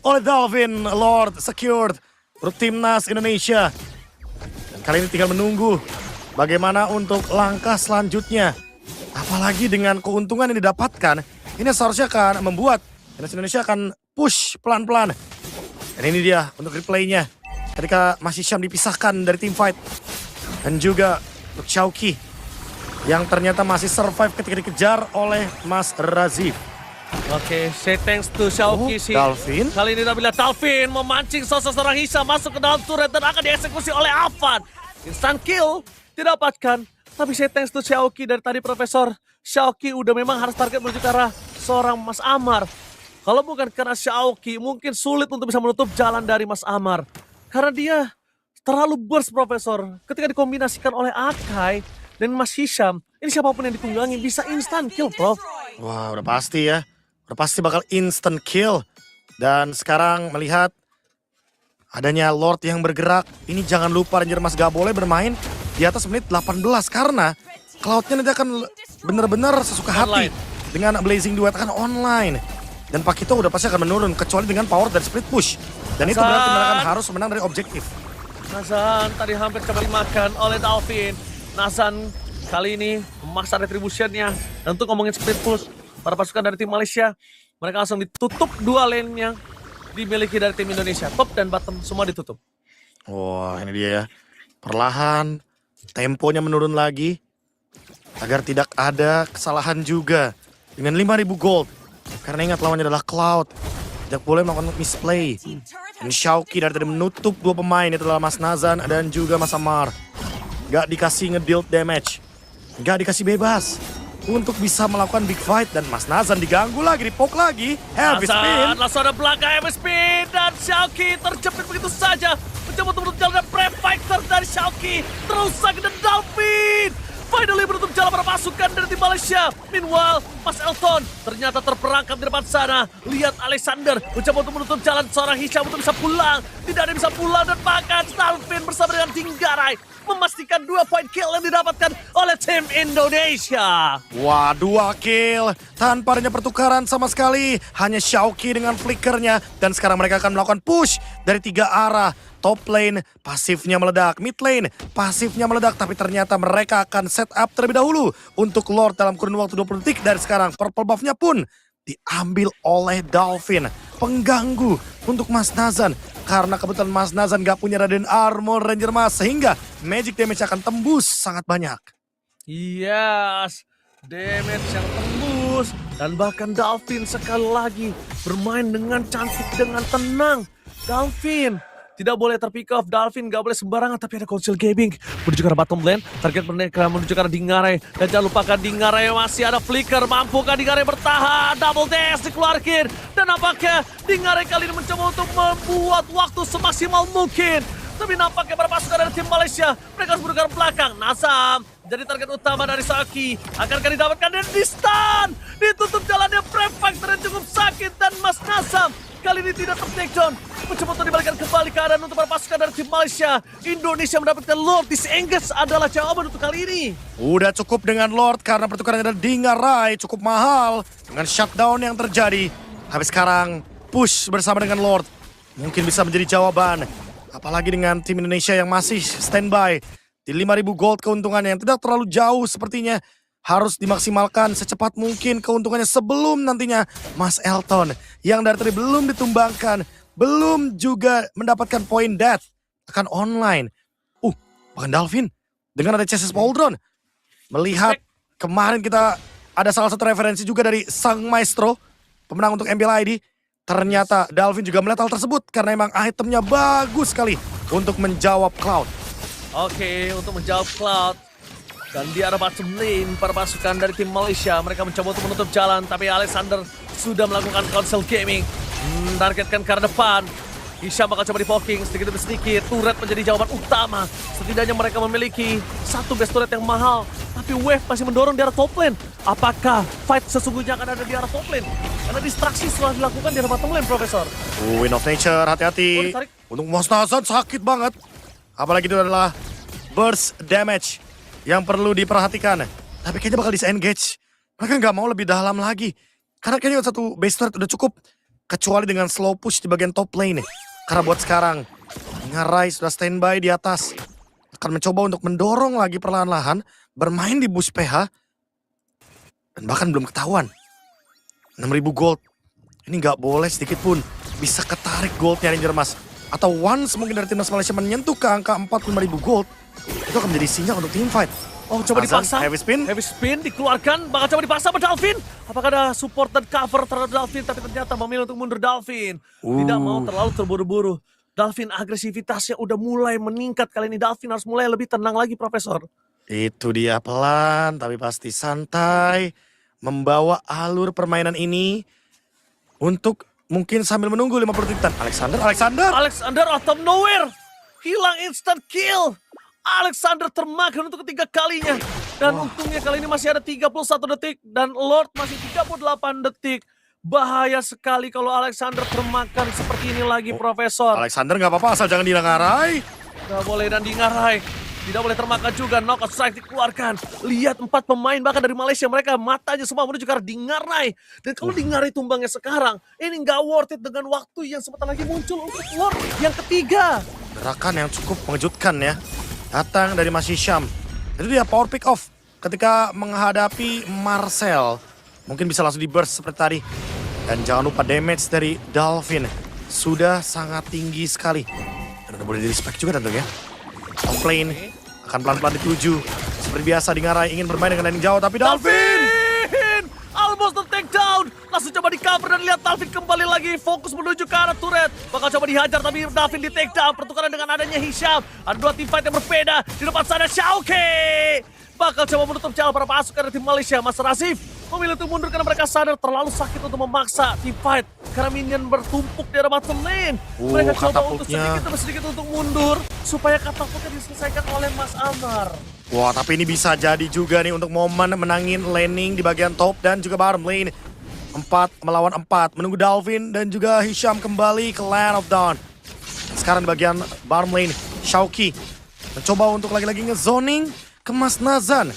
oleh Dalvin. Lord secured untuk timnas Indonesia. Dan kali ini tinggal menunggu bagaimana untuk langkah selanjutnya. Apalagi dengan keuntungan yang didapatkan, ini seharusnya akan membuat timnas Indonesia akan push pelan-pelan. Dan ini dia untuk replaynya. Ketika Mas Hisham dipisahkan dari tim fight. Dan juga untuk Xiaoki yang ternyata masih survive ketika dikejar oleh Mas Razif. Oke, say thanks to Xiaoki sih. Dalvin. Kali ini bila Dalvin memancing seorang Hisham masuk ke dalam turret dan akan dieksekusi oleh Avan. Instant kill didapatkan. Tapi say thanks to Xiaoki dari tadi, Profesor. Xiaoki udah memang harus target menuju ke arah seorang Mas Amar. Kalau bukan karena Xiaoki, mungkin sulit untuk bisa menutup jalan dari Mas Amar. Karena dia terlalu burst, Profesor. Ketika dikombinasikan oleh Akai dan Mas Hisham, ini siapapun yang ditunggangi bisa instant kill, Prof. Wah, udah pasti ya. Udah pasti bakal instant kill. Dan sekarang melihat adanya Lord yang bergerak. Ini jangan lupa Ranger Mas gak boleh bermain di atas menit 18. Karena Cloud-nya nanti akan benar-benar sesuka hati. Dengan Blazing Duet akan online. Dan Pakito udah pasti akan menurun. Kecuali dengan power dari split push. Dan itu berarti mereka akan harus menang dari objektif. Nazan tadi hampir coba dimakan oleh Dalvin. Nazan kali ini memaksa retribution-nya. Dan untuk ngomongin split push, para pasukan dari tim Malaysia, mereka langsung ditutup 2 lane yang dimiliki dari tim Indonesia. Top dan bottom semua ditutup. Wah, ini dia ya. Perlahan, temponya menurun lagi. Agar tidak ada kesalahan juga. Dengan 5.000 gold. Karena ingat lawannya adalah Cloud. Tidak boleh melakukan misplay. Dan Xiaoki dari tadi menutup 2 pemain. Itu adalah Mas Nazan dan juga Mas Amar. Gak dikasih nge-deal damage. Gak dikasih bebas. Untuk bisa melakukan big fight. Dan Mas Nazan diganggu lagi, dipok lagi. Heavy spin. Langsung ada belakang heavy spin. Dan Xiaoki terjepit begitu saja. Mencoba untuk menutup jalan dan pre-fighter dari Xiaoki. Terus sakit dan Dalvin. Finally menutup jalan para pasukan dari tim Malaysia. Meanwhile, Mas Elton ternyata terperangkap di depan sana. Lihat Alexander mencoba untuk menutup jalan seorang Hisham untuk bisa pulang. Tidak ada yang bisa pulang dan bahkan Dalvin bersama dengan Dingarai memastikan 2 point kill yang didapatkan oleh tim Indonesia. Wah, 2 kill. Tanpa adanya pertukaran sama sekali. Hanya Xiaoki dengan flickernya. Dan sekarang mereka akan melakukan push dari 3 arah. Top lane pasifnya meledak, mid lane pasifnya meledak, tapi ternyata mereka akan set up terlebih dahulu untuk Lord dalam kurun waktu 20 detik dari sekarang. Purple buff-nya pun diambil oleh Dalvin, pengganggu untuk Mas Nazan. Karena kebetulan Mas Nazan gak punya Raden Armor Ranger Mas, sehingga magic damage akan tembus sangat banyak. Yes, damage yang tembus. Dan bahkan Dalvin sekali lagi bermain dengan cantik, dengan tenang. Dalvin tidak boleh terpick off, Dalvin gak boleh sembarangan, tapi ada Council Gaming menuju ke arah bottom lane, target mereka menuju ke arah Dingarai, dan jangan lupakan Dingarai masih ada flicker, mampukah Dingarai bertahan, double dash dikeluarkan, dan nampaknya Dingarai kali ini mencoba untuk membuat waktu semaksimal mungkin, tapi nampaknya para pasukan dari tim Malaysia, mereka harus bergerak belakang. Nazam jadi target utama dari Saki, akankah didapatkan dan di stun, ditutup jalannya Prefactor yang cukup sakit, dan Mas Nazam kali ini tidak ter-takedown. Mencoba untuk dibalikan kembali keadaan untuk para pasukan dari tim Malaysia. Indonesia mendapatkan Lord. Disengage adalah jawaban untuk kali ini. Udah cukup dengan Lord karena pertukarannya dari Dingarai cukup mahal. Dengan shutdown yang terjadi. Habis sekarang push bersama dengan Lord. Mungkin bisa menjadi jawaban. Apalagi dengan tim Indonesia yang masih standby. Di 5.000 gold keuntungannya yang tidak terlalu jauh sepertinya. Harus dimaksimalkan secepat mungkin keuntungannya sebelum nantinya Mas Elton yang dari tadi belum ditumbangkan, belum juga mendapatkan poin death akan online. Bahkan Dalvin dengan ada Chassis Pauldron. Melihat kemarin kita ada salah satu referensi juga dari Sang Maestro, pemenang untuk MBL ID. Ternyata Dalvin juga melihat hal tersebut karena emang itemnya bagus sekali untuk menjawab Cloud. Oke, untuk menjawab Cloud. Dan di arah bottom lane, para pasukan dari tim Malaysia, mereka mencoba untuk menutup jalan, tapi Alexander sudah melakukan console gaming. Targetkan ke arah depan. Hisham bakal coba di-poking sedikit demi sedikit. Turret menjadi jawaban utama. Setidaknya mereka memiliki satu base turret yang mahal. Tapi Wave masih mendorong di arah top lane. Apakah fight sesungguhnya akan ada di arah top lane? Karena distraksi setelah dilakukan di arah bottom lane, Profesor. Win of Nature, hati-hati. ditarik. Untuk Mas Nazan sakit banget. Apalagi itu adalah burst damage yang perlu diperhatikan. Tapi kayaknya bakal disengage. Mereka nggak mau lebih dalam lagi. Karena kayaknya satu base turret udah cukup. Kecuali dengan slow push di bagian top lane. Karena buat sekarang, Ngarai sudah standby di atas. Akan mencoba untuk mendorong lagi perlahan-lahan. Bermain di bush PH. Dan bahkan belum ketahuan. 6.000 gold. Ini nggak boleh sedikit pun bisa ketarik goldnya Ranger Mas. Atau once mungkin dari timnas Malaysia menyentuh ke angka 45.000 gold. Itu akan menjadi sinyal untuk team fight. Oh, coba Azan, dipaksa. heavy spin. Heavy spin dikeluarkan. Bakal coba dipaksa sama Dalvin. Apakah ada support dan cover terhadap Dalvin? Tapi ternyata memilih untuk mundur Dalvin. Tidak mau terlalu terburu-buru. Dalvin agresivitasnya udah mulai meningkat. Kali ini Dalvin harus mulai lebih tenang lagi, Profesor. Itu dia pelan tapi pasti santai. Membawa alur permainan ini. Untuk mungkin sambil menunggu 50 detik. Alexander out of nowhere. Hilang instant kill. Alexander termakan untuk ketiga kalinya. Dan untungnya kali ini masih ada 31 detik. Dan Lord masih 38 detik. Bahaya sekali kalau Alexander termakan seperti ini lagi, Profesor. Alexander nggak apa-apa asal jangan Ngarai. Nggak boleh dan di Ngarai. Tidak boleh termakan juga. Knockout strike dikeluarkan. Lihat 4 pemain bahkan dari Malaysia. Mereka matanya semua menuju ke arah Ngarai. Dan kalau Ngarai tumbangnya sekarang. Ini nggak worth it dengan waktu yang sebentar lagi muncul untuk Lord yang ketiga. Gerakan yang cukup mengejutkan ya. Datang dari Mas Hisham. Itu dia power pick off ketika menghadapi Marcel. Mungkin bisa langsung di burst seperti tadi. Dan jangan lupa damage dari Dalvin. Sudah sangat tinggi sekali. Dan udah boleh di respect juga tentunya. Top lane akan pelan-pelan dituju. Seperti biasa di Ngarai ingin bermain dengan landing jauh. Tapi Dalvin! Almost the takedown. Langsung coba di cover dan lihat Dalvin kembali lagi. Fokus menuju ke arah turret. Bakal coba dihajar tapi Dalvin di takedown. Pertukaran dengan adanya Hisham. Ada 2 teamfight yang berbeda. Di depan sana Xiaoke. Bakal coba menutup jalan para pasukan dari tim Malaysia. Mas Razif memilih untuk mundur karena mereka sadar terlalu sakit untuk memaksa teamfight. Karena minion bertumpuk di arah bottom lane. Mereka coba untuk sedikit demi sedikit untuk mundur. Supaya katapultnya diselesaikan oleh Mas Amar. Wah, tapi ini bisa jadi juga nih untuk momen menangin laning di bagian top dan juga bottom lane. 4 melawan 4. Menunggu Dalvin dan juga Hisham kembali ke Land of Dawn. Sekarang di bagian bottom lane, Xiaoki mencoba untuk lagi-lagi ngezoning ke Mas Nazan.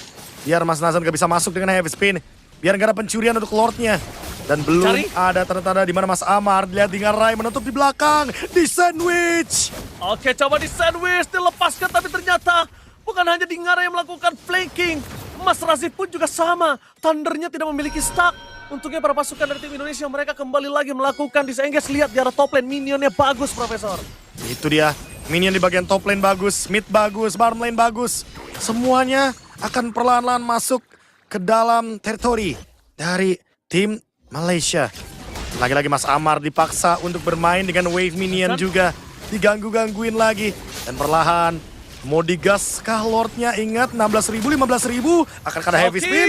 Biar Mas Nazan gak bisa masuk dengan heavy spin. Biar gak ada pencurian untuk Lordnya. Dan belum ada tanda-tanda di mana Mas Amar. Dilihat di Ngarai menutup di belakang. Di sandwich. Oke, coba di sandwich. Dilepaskan tapi ternyata bukan hanya di Ngarai yang melakukan flanking. Mas Razif pun juga sama. Thundernya tidak memiliki stack. Untungnya para pasukan dari tim Indonesia mereka kembali lagi melakukan disengage. Lihat di arah top lane. Minionnya bagus, Profesor. Itu dia. Minion di bagian top lane bagus. Mid bagus. Bottom lane bagus. Semuanya akan perlahan-lahan masuk ke dalam teritori dari tim Malaysia. Lagi-lagi Mas Amar dipaksa untuk bermain dengan wave minion juga. Diganggu-gangguin lagi. Dan perlahan mau digas kah Lordnya? Ingat 16.000, 15.000 akan ada heavy spin.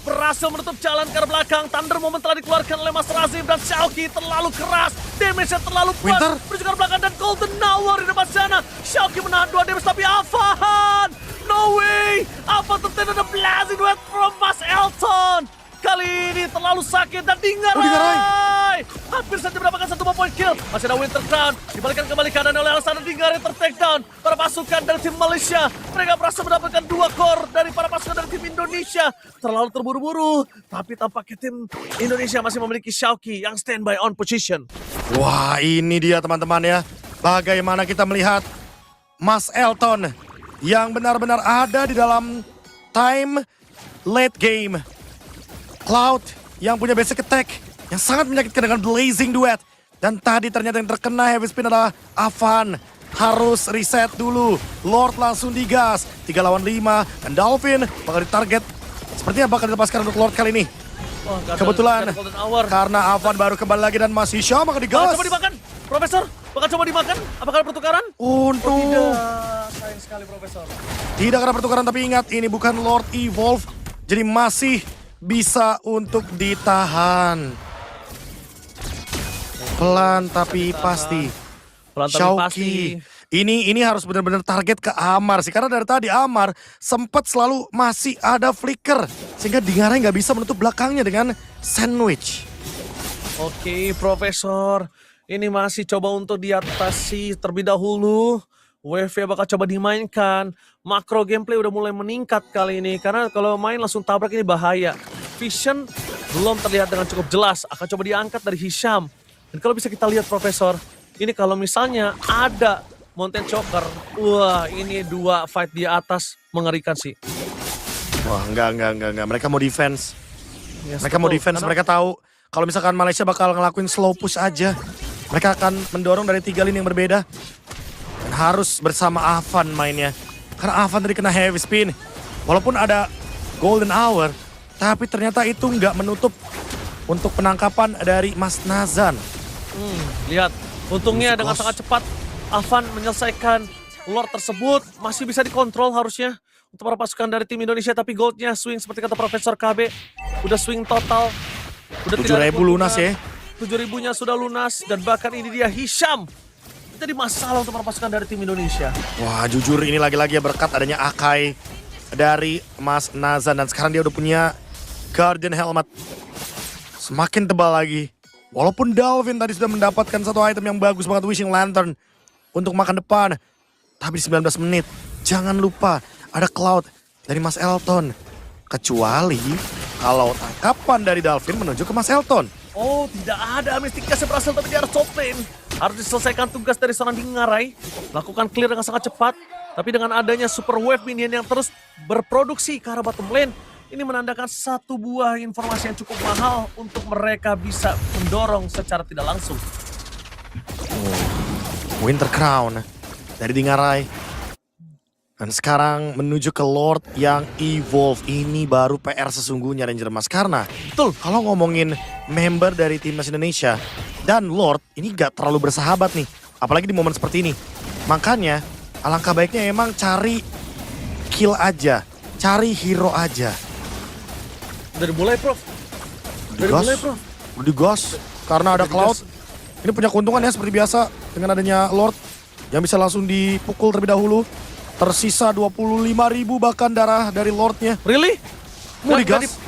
Berhasil menutup jalan ke arah belakang. Thunder Moment telah dikeluarkan oleh Mas Razif dan Xiaoki terlalu keras. Damage-nya terlalu kuat. Menuju ke arah belakang dan Golden Hour di depan sana. Xiaoki menahan 2 damage tapi Afahan. No way. Apa tertentu ada blazing wet from Mas Elton. Kali ini terlalu sakit dan Ngarai. Hampir saja mendapatkan 1 point kill. Masih ada Winter Crown. Dibalikan kembali keadaan oleh Alexander. Ngarai ter-takedown. Para pasukan dari tim Malaysia. Mereka berhasil mendapatkan 2 core dari para pasukan dari tim Indonesia. Terlalu terburu-buru. Tapi tampaknya tim Indonesia masih memiliki Xiaoki yang standby on position. Wah, ini dia teman-teman ya. Bagaimana kita melihat Mas Elton yang benar-benar ada di dalam time late game. Cloud yang punya basic attack yang sangat menyakitkan dengan Blazing Duet. Dan tadi ternyata yang terkena heavy spin adalah Avan. Harus reset dulu. Lord langsung digas. 3 lawan 5. Dan Dalvin bakal ditarget. Sepertinya bakal dilepaskan untuk Lord kali ini. Kebetulan karena Avan baru kembali lagi dan Mas Hisham bakal digas. Coba dimakan, Profesor. Bakal coba dimakan. Apakah ada pertukaran? Untung. Tidak. Sayang sekali. sekali, Profesor. Tidak ada pertukaran, tapi ingat ini bukan Lord Evolve. Jadi masih bisa untuk ditahan. Pelan tapi pasti. Pelan tapi pasti. Shauki. Ini harus benar-benar target ke Amar sih. Karena dari tadi Amar sempat selalu masih ada flicker. Sehingga Dingarai nggak bisa menutup belakangnya dengan sandwich. Oke, Profesor. Ini masih coba untuk diatasi terlebih dahulu. Wave bakal coba dimainkan. Makro gameplay udah mulai meningkat kali ini. Karena kalau main langsung tabrak ini bahaya. Vision belum terlihat dengan cukup jelas. Akan coba diangkat dari Hisham. Dan kalau bisa kita lihat, Profesor. Ini kalau misalnya ada Mountain Choker. Wah, ini 2 fight di atas mengerikan sih. Wah, enggak. Mereka mau defense. Yes, Mereka mau betul. defense. Karena- Mereka tahu kalau misalkan Malaysia bakal ngelakuin slow push aja. Mereka akan mendorong dari 3 lini yang berbeda. Dan harus bersama Avan mainnya. Karena Avan tadi kena heavy spin. Walaupun ada golden hour. Tapi ternyata itu nggak menutup untuk penangkapan dari Mas Nazan. Lihat, untungnya Musik dengan los. sangat cepat Avan menyelesaikan Lord tersebut. Masih bisa dikontrol harusnya untuk para pasukan dari tim Indonesia. Tapi goldnya swing seperti kata Profesor KB. Udah swing total. Udah 7.000 lunas ya. 7.000-nya sudah lunas. Dan bahkan ini dia Hisham. Jadi masalah untuk para pasukan dari tim Indonesia. Wah, jujur ini lagi-lagi ya berkat adanya Akai dari Mas Nazan. Dan sekarang dia udah punya Guardian Helmet. Semakin tebal lagi. Walaupun Dalvin tadi sudah mendapatkan satu item yang bagus banget, Wishing Lantern. Untuk makan depan. Tapi di 19 menit, jangan lupa ada Cloud dari Mas Elton. Kecuali kalau tangkapan dari Dalvin menuju ke Mas Elton. Oh, tidak ada Mystica yang berhasil tapi di arah top lane. Harus diselesaikan tugas dari seorang Dingarai. Lakukan clear dengan sangat cepat. Tapi dengan adanya super wave minion yang terus berproduksi ke arah bottom lane. Ini menandakan satu buah informasi yang cukup mahal untuk mereka bisa mendorong secara tidak langsung. Winter Crown dari Dingarai. Dan sekarang menuju ke Lord yang evolve. Ini baru PR sesungguhnya Ranger Mas. Karena betul kalau ngomongin member dari Timnas Indonesia dan Lord ini gak terlalu bersahabat nih. Apalagi di momen seperti ini. Makanya alangkah baiknya emang cari kill aja. Cari hero aja. Dari mulai, Prof. Dari Digas. mulai, Prof. Udah digas. Karena ada Udah Cloud. digas. Ini punya keuntungan ya seperti biasa. Dengan adanya Lord yang bisa langsung dipukul terlebih dahulu. Tersisa 25.000 bahkan darah dari Lordnya. Really? Mau Nggak digas?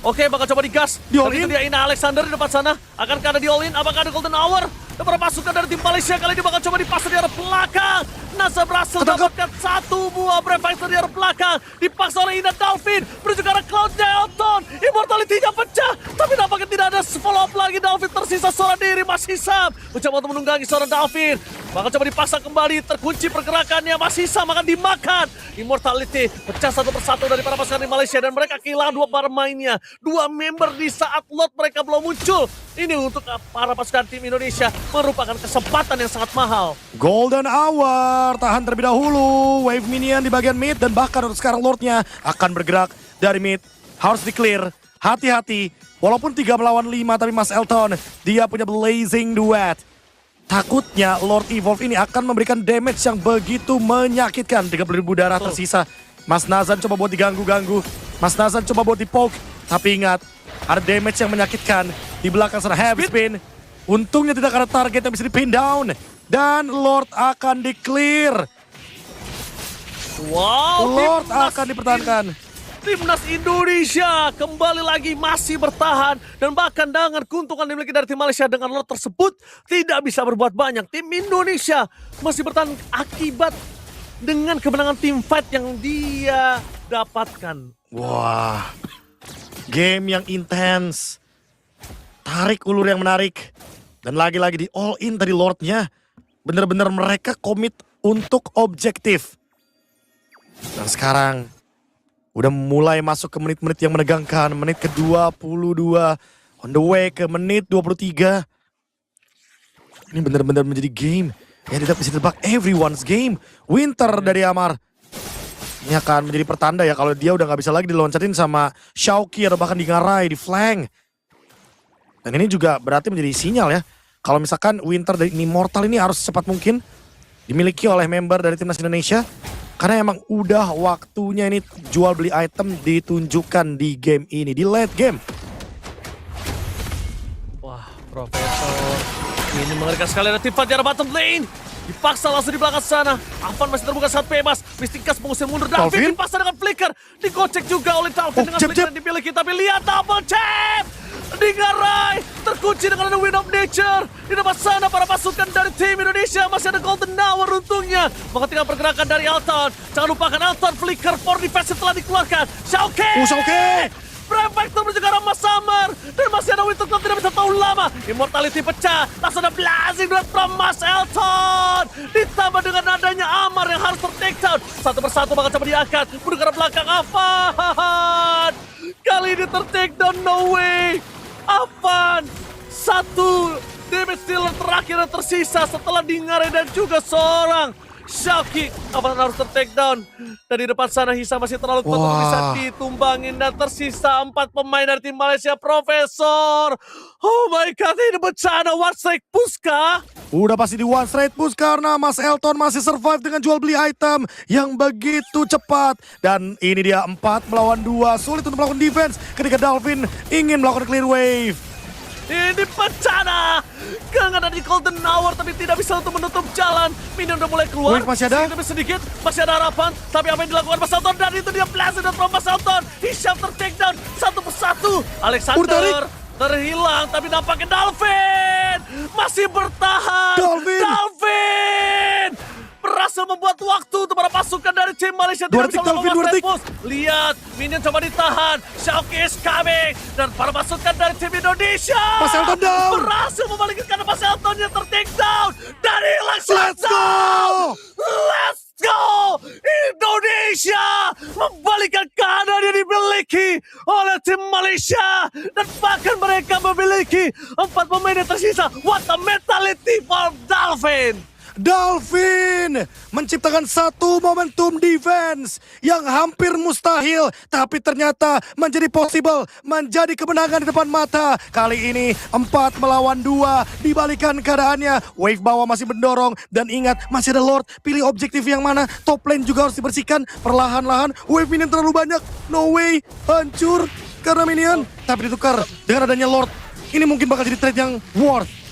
Oke, bakal coba digas. Di all Dan itu in? dia Ina Alexander di depan sana. Akankah ada di all in? Apakah ada golden hour? Dan para pasukan dari tim Malaysia kali ini bakal coba dipasang di arah belakang. Nasa berhasil Ketangkap. mendapatkan satu buah Brave Fighter di arah belakang. Dipaksa oleh Ina Dalvin. Menuju ke arah Cloud-nya Elton. Immortality-nya pecah. Tapi nampaknya tidak ada follow up lagi. Dalvin tersisa seorang diri. Mas Hisam mencoba untuk menunggangi seorang Dalvin. Bakal coba dipaksa kembali. Terkunci pergerakannya. Mas Hisam akan dimakan. Immortality pecah satu persatu dari para pasukan di Malaysia. Dan mereka kehilangan 2 pemainnya. 2 member di saat lot mereka belum muncul. Ini untuk para pasukan tim Indonesia merupakan kesempatan yang sangat mahal. Golden Hour tahan terlebih dahulu. Wave minion di bagian mid dan bahkan untuk sekarang Lordnya akan bergerak dari mid. Harus di clear. Hati-hati. Walaupun 3 melawan 5 tapi Mas Elton dia punya Blazing Duet. Takutnya Lord Evolve ini akan memberikan damage yang begitu menyakitkan. 30.000 darah tersisa. Mas Nazan coba buat diganggu-ganggu. Mas Nazan coba buat dipoke. Tapi ingat, ada damage yang menyakitkan. Di belakang sana heavy spin. Untungnya tidak ada target yang bisa dipin down. Dan Lord akan di-clear. Wow, Lord Timnas akan dipertahankan. Timnas Indonesia kembali lagi masih bertahan dan bahkan dengan keuntungan dimiliki dari tim Malaysia dengan Lord tersebut tidak bisa berbuat banyak. Tim Indonesia masih bertahan akibat dengan kemenangan tim fight yang dia dapatkan. Wah, game yang intens. Tarik ulur yang menarik. Dan lagi-lagi di all in tadi Lordnya. Bener-bener mereka komit untuk objektif. Dan sekarang udah mulai masuk ke menit-menit yang menegangkan. Menit ke-22. On the way ke menit 23. Ini bener-bener menjadi game yang tidak bisa ditebak. Everyone's game. Winter dari Amar. Ini akan menjadi pertanda ya kalau dia udah gak bisa lagi diloncatin sama Shauki atau bahkan Dingarai di flank. Dan ini juga berarti menjadi sinyal ya. Kalau misalkan Winter dari Immortal ini harus secepat mungkin dimiliki oleh member dari Timnas Indonesia. Karena emang udah waktunya ini jual beli item ditunjukkan di game ini, di late game. Wah, Profesor. Ini mengerikan sekali, ada tim fight di arah bottom lane. Dipaksa langsung di belakang sana. Avan masih terbuka saat bebas. Mystikas mengusir mundur. Dalvin dipaksa dengan flicker. Digocek juga oleh Dalvin dengan flicker yang dimiliki. Tapi lihat double chap. Dingarai. Terkunci dengan ada Wind of Nature. Di depan sana para pasukan dari tim Indonesia. Masih ada Golden Hour untungnya. Menghentikan pergerakan dari Alton. Jangan lupakan Alton flicker for defense telah dikeluarkan. Xiaoke. Prefector menuju ke arah Mas Summer. Dan masih ada Winter Cloud tidak bisa tahu lama. Immortality pecah. Langsung ada blazing duet from Mas Elton. Ditambah dengan adanya Amar yang harus ter-takedown. Satu persatu bakal coba diangkat. Menuju ke arah belakang Avan. Kali ini ter-takedown, no way. Avan. Satu damage dealer terakhir yang tersisa setelah Dingarai dan juga seorang Xiaoki. Avan harus ter-takedown. Dan di depan sana Hisam masih terlalu kuat untuk bisa ditumbangin. Dan tersisa 4 pemain dari tim Malaysia. Profesor. Oh my god, ini bencana. One strike push kah? Udah pasti di one straight push karena Mas Elton masih survive dengan jual beli item yang begitu cepat. Dan ini dia 4 melawan 2. Sulit untuk melakukan defense ketika Dalvin ingin melakukan clear wave. Ini bencana. Gangan ada di Golden Hour tapi tidak bisa untuk menutup jalan. Minion udah mulai keluar. Wait, masih ada? Sedikit, masih ada harapan. Tapi apa yang dilakukan Mas Elton? Dan itu dia blast dan from Mas Elton. Hisham ter-takedown satu persatu. Alexander terhilang tapi nampaknya Dalvin masih bertahan. Dalvin berhasil membuat waktu untuk para pasukan dari tim Malaysia. Tidak bisa melakukan push. Lihat, Minion coba ditahan. Xiaoki is coming. Dan para pasukan dari tim Indonesia Mas Elton down. berhasil membalikkan Mas Elton yang ter-takedown. Dan hilang Let's go! Let's go! Indonesia membalikkan keadaan yang dimiliki oleh tim Malaysia. Dan bahkan mereka memiliki 4 pemain yang tersisa. What a mentality for Dalvin! Dalvin menciptakan satu momentum defense yang hampir mustahil, tapi ternyata menjadi possible, menjadi kemenangan di depan mata. Kali ini 4 melawan 2, dibalikan keadaannya. Wave bawah masih mendorong, dan ingat masih ada Lord. Pilih objektif yang mana, top lane juga harus dibersihkan perlahan-lahan. Wave minion terlalu banyak, no way, hancur karena minion. Tapi ditukar dengan adanya Lord. Ini mungkin bakal jadi trade yang worth.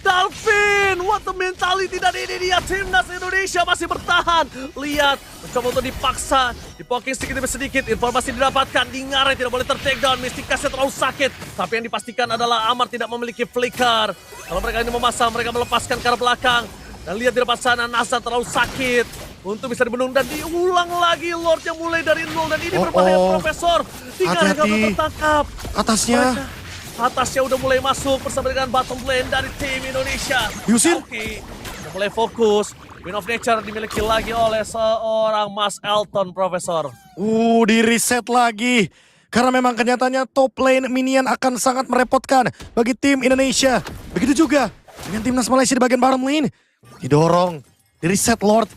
Dalvin, what a mentality, dan ini dia timnas Indonesia masih bertahan. Lihat, mencoba untuk dipaksa, dipoking sedikit demi sedikit. Informasi didapatkan, Dingarai tidak boleh ter-takedown, Mysticasnya terlalu sakit. Tapi yang dipastikan adalah Amar tidak memiliki flicker. Kalau mereka ini memasang, mereka melepaskan ke arah belakang. Dan lihat di depan sana, Nazan terlalu sakit untuk bisa dibunuh. Dan diulang lagi Lord yang mulai dari nol. Dan ini berbahaya, Profesor. Dingarai nggak boleh tertangkap. Atasnya. Atasnya udah mulai masuk bersama dengan bottom lane dari tim Indonesia. Yusir. Oke, udah mulai fokus. Wind of Nature dimiliki lagi oleh seorang Mas Elton, Profesor. Di reset lagi. Karena memang kenyataannya top lane minion akan sangat merepotkan bagi tim Indonesia. Begitu juga dengan timnas Malaysia di bagian bottom lane. Didorong, di reset Lord.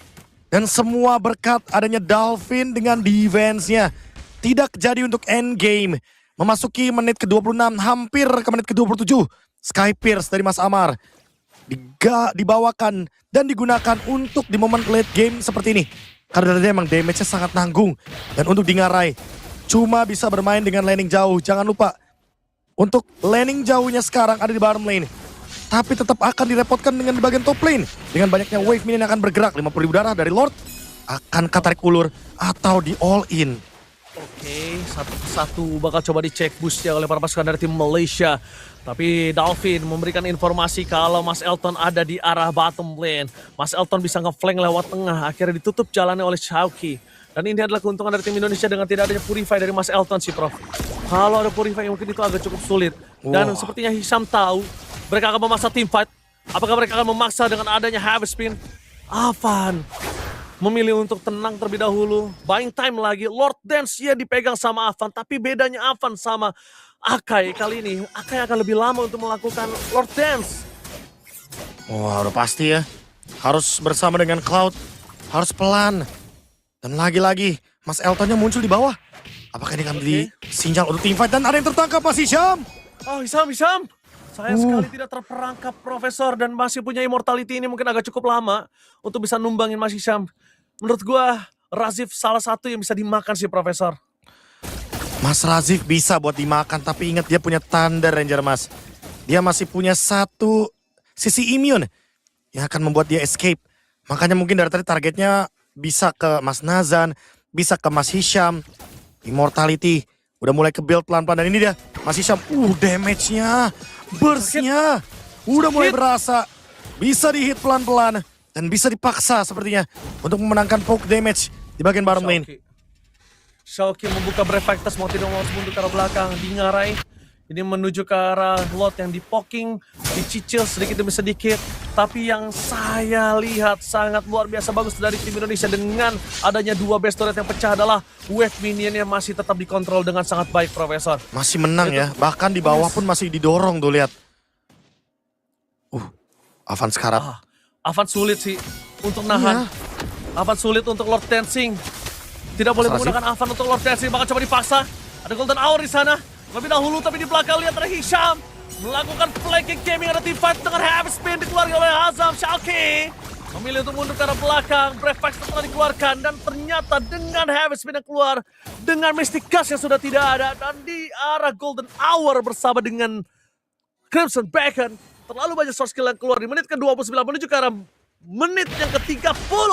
Dan semua berkat adanya Dalvin dengan defense-nya. Tidak jadi untuk endgame. Memasuki menit ke-26, hampir ke menit ke-27. Sky Pierce dari Mas Amar dibawakan dan digunakan untuk di momen late game seperti ini. Karena dia emang damage-nya sangat nanggung. Dan untuk Dingarai, cuma bisa bermain dengan laning jauh. Jangan lupa, untuk laning jauhnya sekarang ada di bottom lane. Tapi tetap akan direpotkan dengan di bagian top lane. Dengan banyaknya wave minion yang akan bergerak. 50.000 darah dari Lord. Akankah tarik ulur atau di all in? Oke, satu persatu bakal coba dicek boostnya oleh para pasukan dari tim Malaysia. Tapi Dalvin memberikan informasi kalau Mas Elton ada di arah bottom lane. Mas Elton bisa nge-flank lewat tengah, akhirnya ditutup jalannya oleh Xiaoki. Dan ini adalah keuntungan dari tim Indonesia dengan tidak adanya Purify dari Mas Elton sih, Prof. Kalau ada Purify mungkin itu agak cukup sulit. Dan sepertinya Hisam tahu mereka akan memaksa team fight. Apakah mereka akan memaksa dengan adanya heavy spin? Avan memilih untuk tenang terlebih dahulu. Buying time lagi. Lord Dance ya dipegang sama Avan. Tapi bedanya Avan sama Akai kali ini. Akai akan lebih lama untuk melakukan Lord Dance. Wah, udah pasti ya. Harus bersama dengan Cloud. Harus pelan. Dan lagi-lagi Mas Eltonnya muncul di bawah. Apakah ini akan menjadi sinyal untuk teamfight? Dan ada yang tertangkap, Mas Hisham. Oh, Hisam. Sayang sekali tidak terperangkap, Profesor. Dan masih punya immortality ini mungkin agak cukup lama untuk bisa numbangin Mas Hisham. menurut gua Razif salah satu yang bisa dimakan sih, Profesor. Mas Razif bisa buat dimakan, tapi ingat dia punya Thunder Ranger, Mas. Dia masih punya satu sisi immune yang akan membuat dia escape. Makanya mungkin dari tadi targetnya bisa ke Mas Nazan, bisa ke Mas Hisham. Immortality udah mulai ke build pelan-pelan, dan ini dia Mas Hisham. Damage-nya, burst-nya udah mulai berasa. Bisa dihit pelan-pelan dan bisa dipaksa sepertinya untuk memenangkan poke damage di bagian bottom lane. Xiaoqi membuka Brave Fighters, mau tidak mau harus mundur ke arah belakang. Dingarai ini menuju ke arah Lot yang dipoking, dicicil sedikit demi sedikit. Tapi yang saya lihat sangat luar biasa bagus dari tim Indonesia dengan adanya dua base turret yang pecah adalah wave minionnya masih tetap dikontrol dengan sangat baik, Profesor. Masih menang ya, bahkan di bawah pun masih didorong tuh, lihat. Avan sekarang. Avan sulit sih untuk nahan. Avan sulit untuk Lord Dancing. Tidak boleh menggunakan Avan untuk Lord Dancing, bahkan coba dipaksa. Ada Golden Hour di sana. Lebih dahulu, tapi di belakang lihat ada Hisham melakukan flanking gaming, ada team fight dengan heavy spin dikeluarkan oleh Azam. Xiaoqi memilih untuk mundur ke arah belakang. Brave Fight telah dikeluarkan dan ternyata dengan heavy spin yang keluar, dengan Mystic Gas yang sudah tidak ada, dan di arah Golden Hour bersama dengan Crimson Bacon. Terlalu banyak source skill yang keluar di menit ke-29 menuju ke arah menit yang ke-30.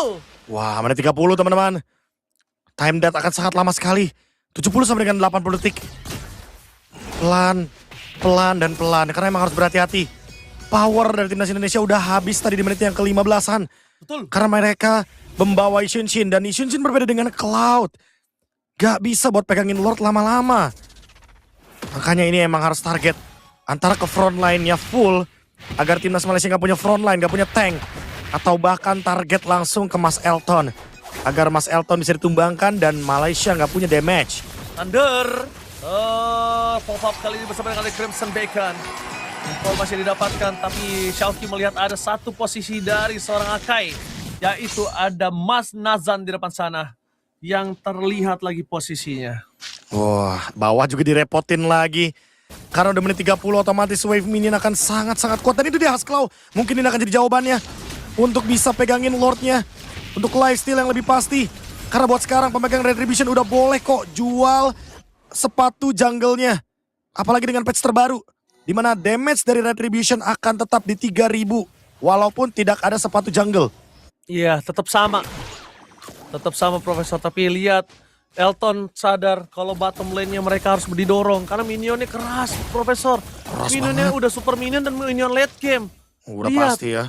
Wah, menit 30 teman-teman. Time death akan sangat lama sekali. 70 sampai dengan 80 detik. Pelan, pelan, dan pelan. Karena emang harus berhati-hati. Power dari timnas Indonesia udah habis tadi di menit yang ke-15-an. Betul. Karena mereka membawa Ishunshin. Dan Ishunshin berbeda dengan Cloud. Gak bisa buat pegangin Lord lama-lama. Makanya ini emang harus target. Antara ke front line-nya full. Agar timnas Malaysia gak punya front line, gak punya tank. Atau bahkan target langsung ke Mas Elton. Agar Mas Elton bisa ditumbangkan dan Malaysia gak punya damage. Thunder. Pop-up kali ini bersama dengan Crimson Bacon. Informasi didapatkan, tapi Xiaoqi melihat ada satu posisi dari seorang Akai. Yaitu ada Mas Nazan di depan sana. Yang terlihat lagi posisinya. Wah, bawah juga direpotin lagi. Karena udah menit 30 otomatis wave minion akan sangat-sangat kuat. Dan itu dia Haskell. Mungkin ini akan jadi jawabannya. Untuk bisa pegangin Lordnya. Untuk lifesteal yang lebih pasti. Karena buat sekarang pemegang Retribution udah boleh kok jual sepatu jungle-nya. Apalagi dengan patch terbaru. Dimana damage dari Retribution akan tetap di 3000. Walaupun tidak ada sepatu jungle. Iya, tetap sama. Tetap sama, Profesor. Tapi lihat, Elton sadar kalau bottom lane-nya mereka harus didorong. Karena minionnya keras, Profesor. Keras minionnya banget. udah super minion dan minion late game. Udah Lihat, pasti ya.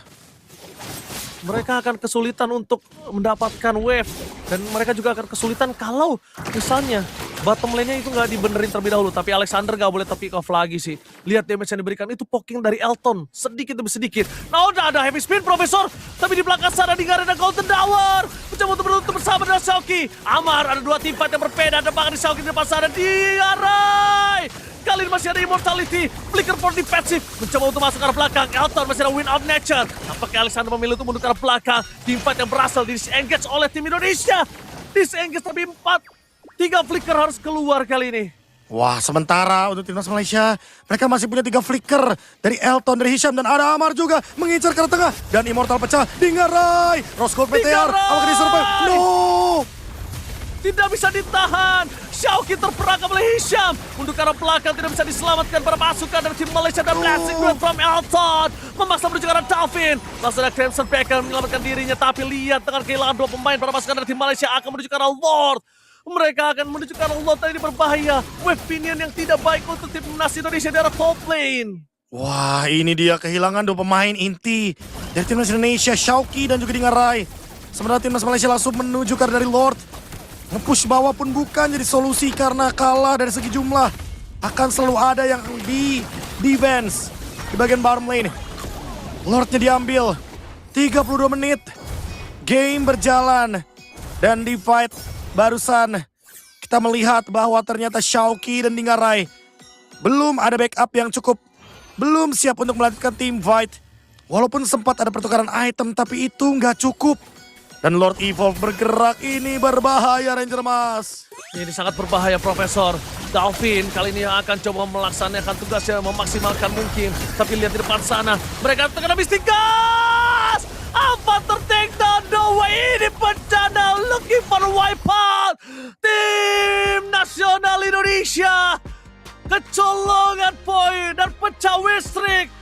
mereka akan kesulitan untuk mendapatkan wave. Dan mereka juga akan kesulitan kalau misalnya bottom lane-nya itu nggak dibenerin terlebih dahulu. Tapi Alexander nggak boleh pick off lagi sih. Lihat damage yang diberikan itu poking dari Elton. Sedikit demi sedikit. Nah udah ada heavy spin, Profesor. Tapi di belakang sana Dingarai dan Golden Hour. Mencoba untuk menutup bersama dengan Xiaoqi. Amar, ada dua tim fight yang berbeda. Ada bahkan di Xiaoqi di depan sana. Dingarai. Kali ini masih ada Immortality. Flicker for defensive. Mencoba untuk masuk ke arah belakang. Elton masih ada Wind of Nature. Apakah Alexander memilih untuk mundur ke arah belakang? Team fight yang berhasil disengage oleh tim Indonesia. Disengage tapi 3 flicker harus keluar kali ini. Wah, sementara untuk timnas Malaysia, mereka masih punya 3 flicker dari Elton, dari Hisham, dan ada Amar juga mengincar ke arah tengah. Dan Immortal pecah, Dingarai, Roscoe PTR, apakah disurvive? No! Tidak bisa ditahan. Xiaoqi terperangkap oleh Hisham. Mundur ke arah belakang, tidak bisa diselamatkan para pasukan dari tim Malaysia. Dan blessing from Elton. Memaksa menuju ke arah Dolphin. Langsung ada Crimson Bacon menyelamatkan dirinya. Tapi lihat dengan kehilangan 2 pemain, para pasukan dari tim Malaysia akan menuju ke arah Lord. Mereka akan menuju ke arah Lord. Ini berbahaya. Wave minion yang tidak baik untuk timnas Indonesia di arah top lane. Wah, ini dia kehilangan 2 pemain inti dari timnas Indonesia, Xiaoqi dan juga Dingarai. Sementara timnas Malaysia langsung menuju ke arah dari Lord. Nge-push bawah pun bukan jadi solusi karena kalah dari segi jumlah. Akan selalu ada yang di defense di bagian bottom lane. Lordnya diambil. 32 menit. Game berjalan. Dan di fight barusan kita melihat bahwa ternyata Xiaoqi dan Dingarai belum ada backup yang cukup. Belum siap untuk melanjutkan team fight. Walaupun sempat ada pertukaran item tapi itu nggak cukup. Dan Lord Evolve bergerak, ini berbahaya Ranger Mas. Ini sangat berbahaya, Profesor. Dolphin kali ini akan coba melaksanakan tugasnya memaksimalkan mungkin. Tapi lihat di depan sana, mereka terkena Mystic Gas! Apa tertakedown? No way, ini bencana keeper wipeout. Tim Nasional Indonesia kecolongan poin dan pecah win streak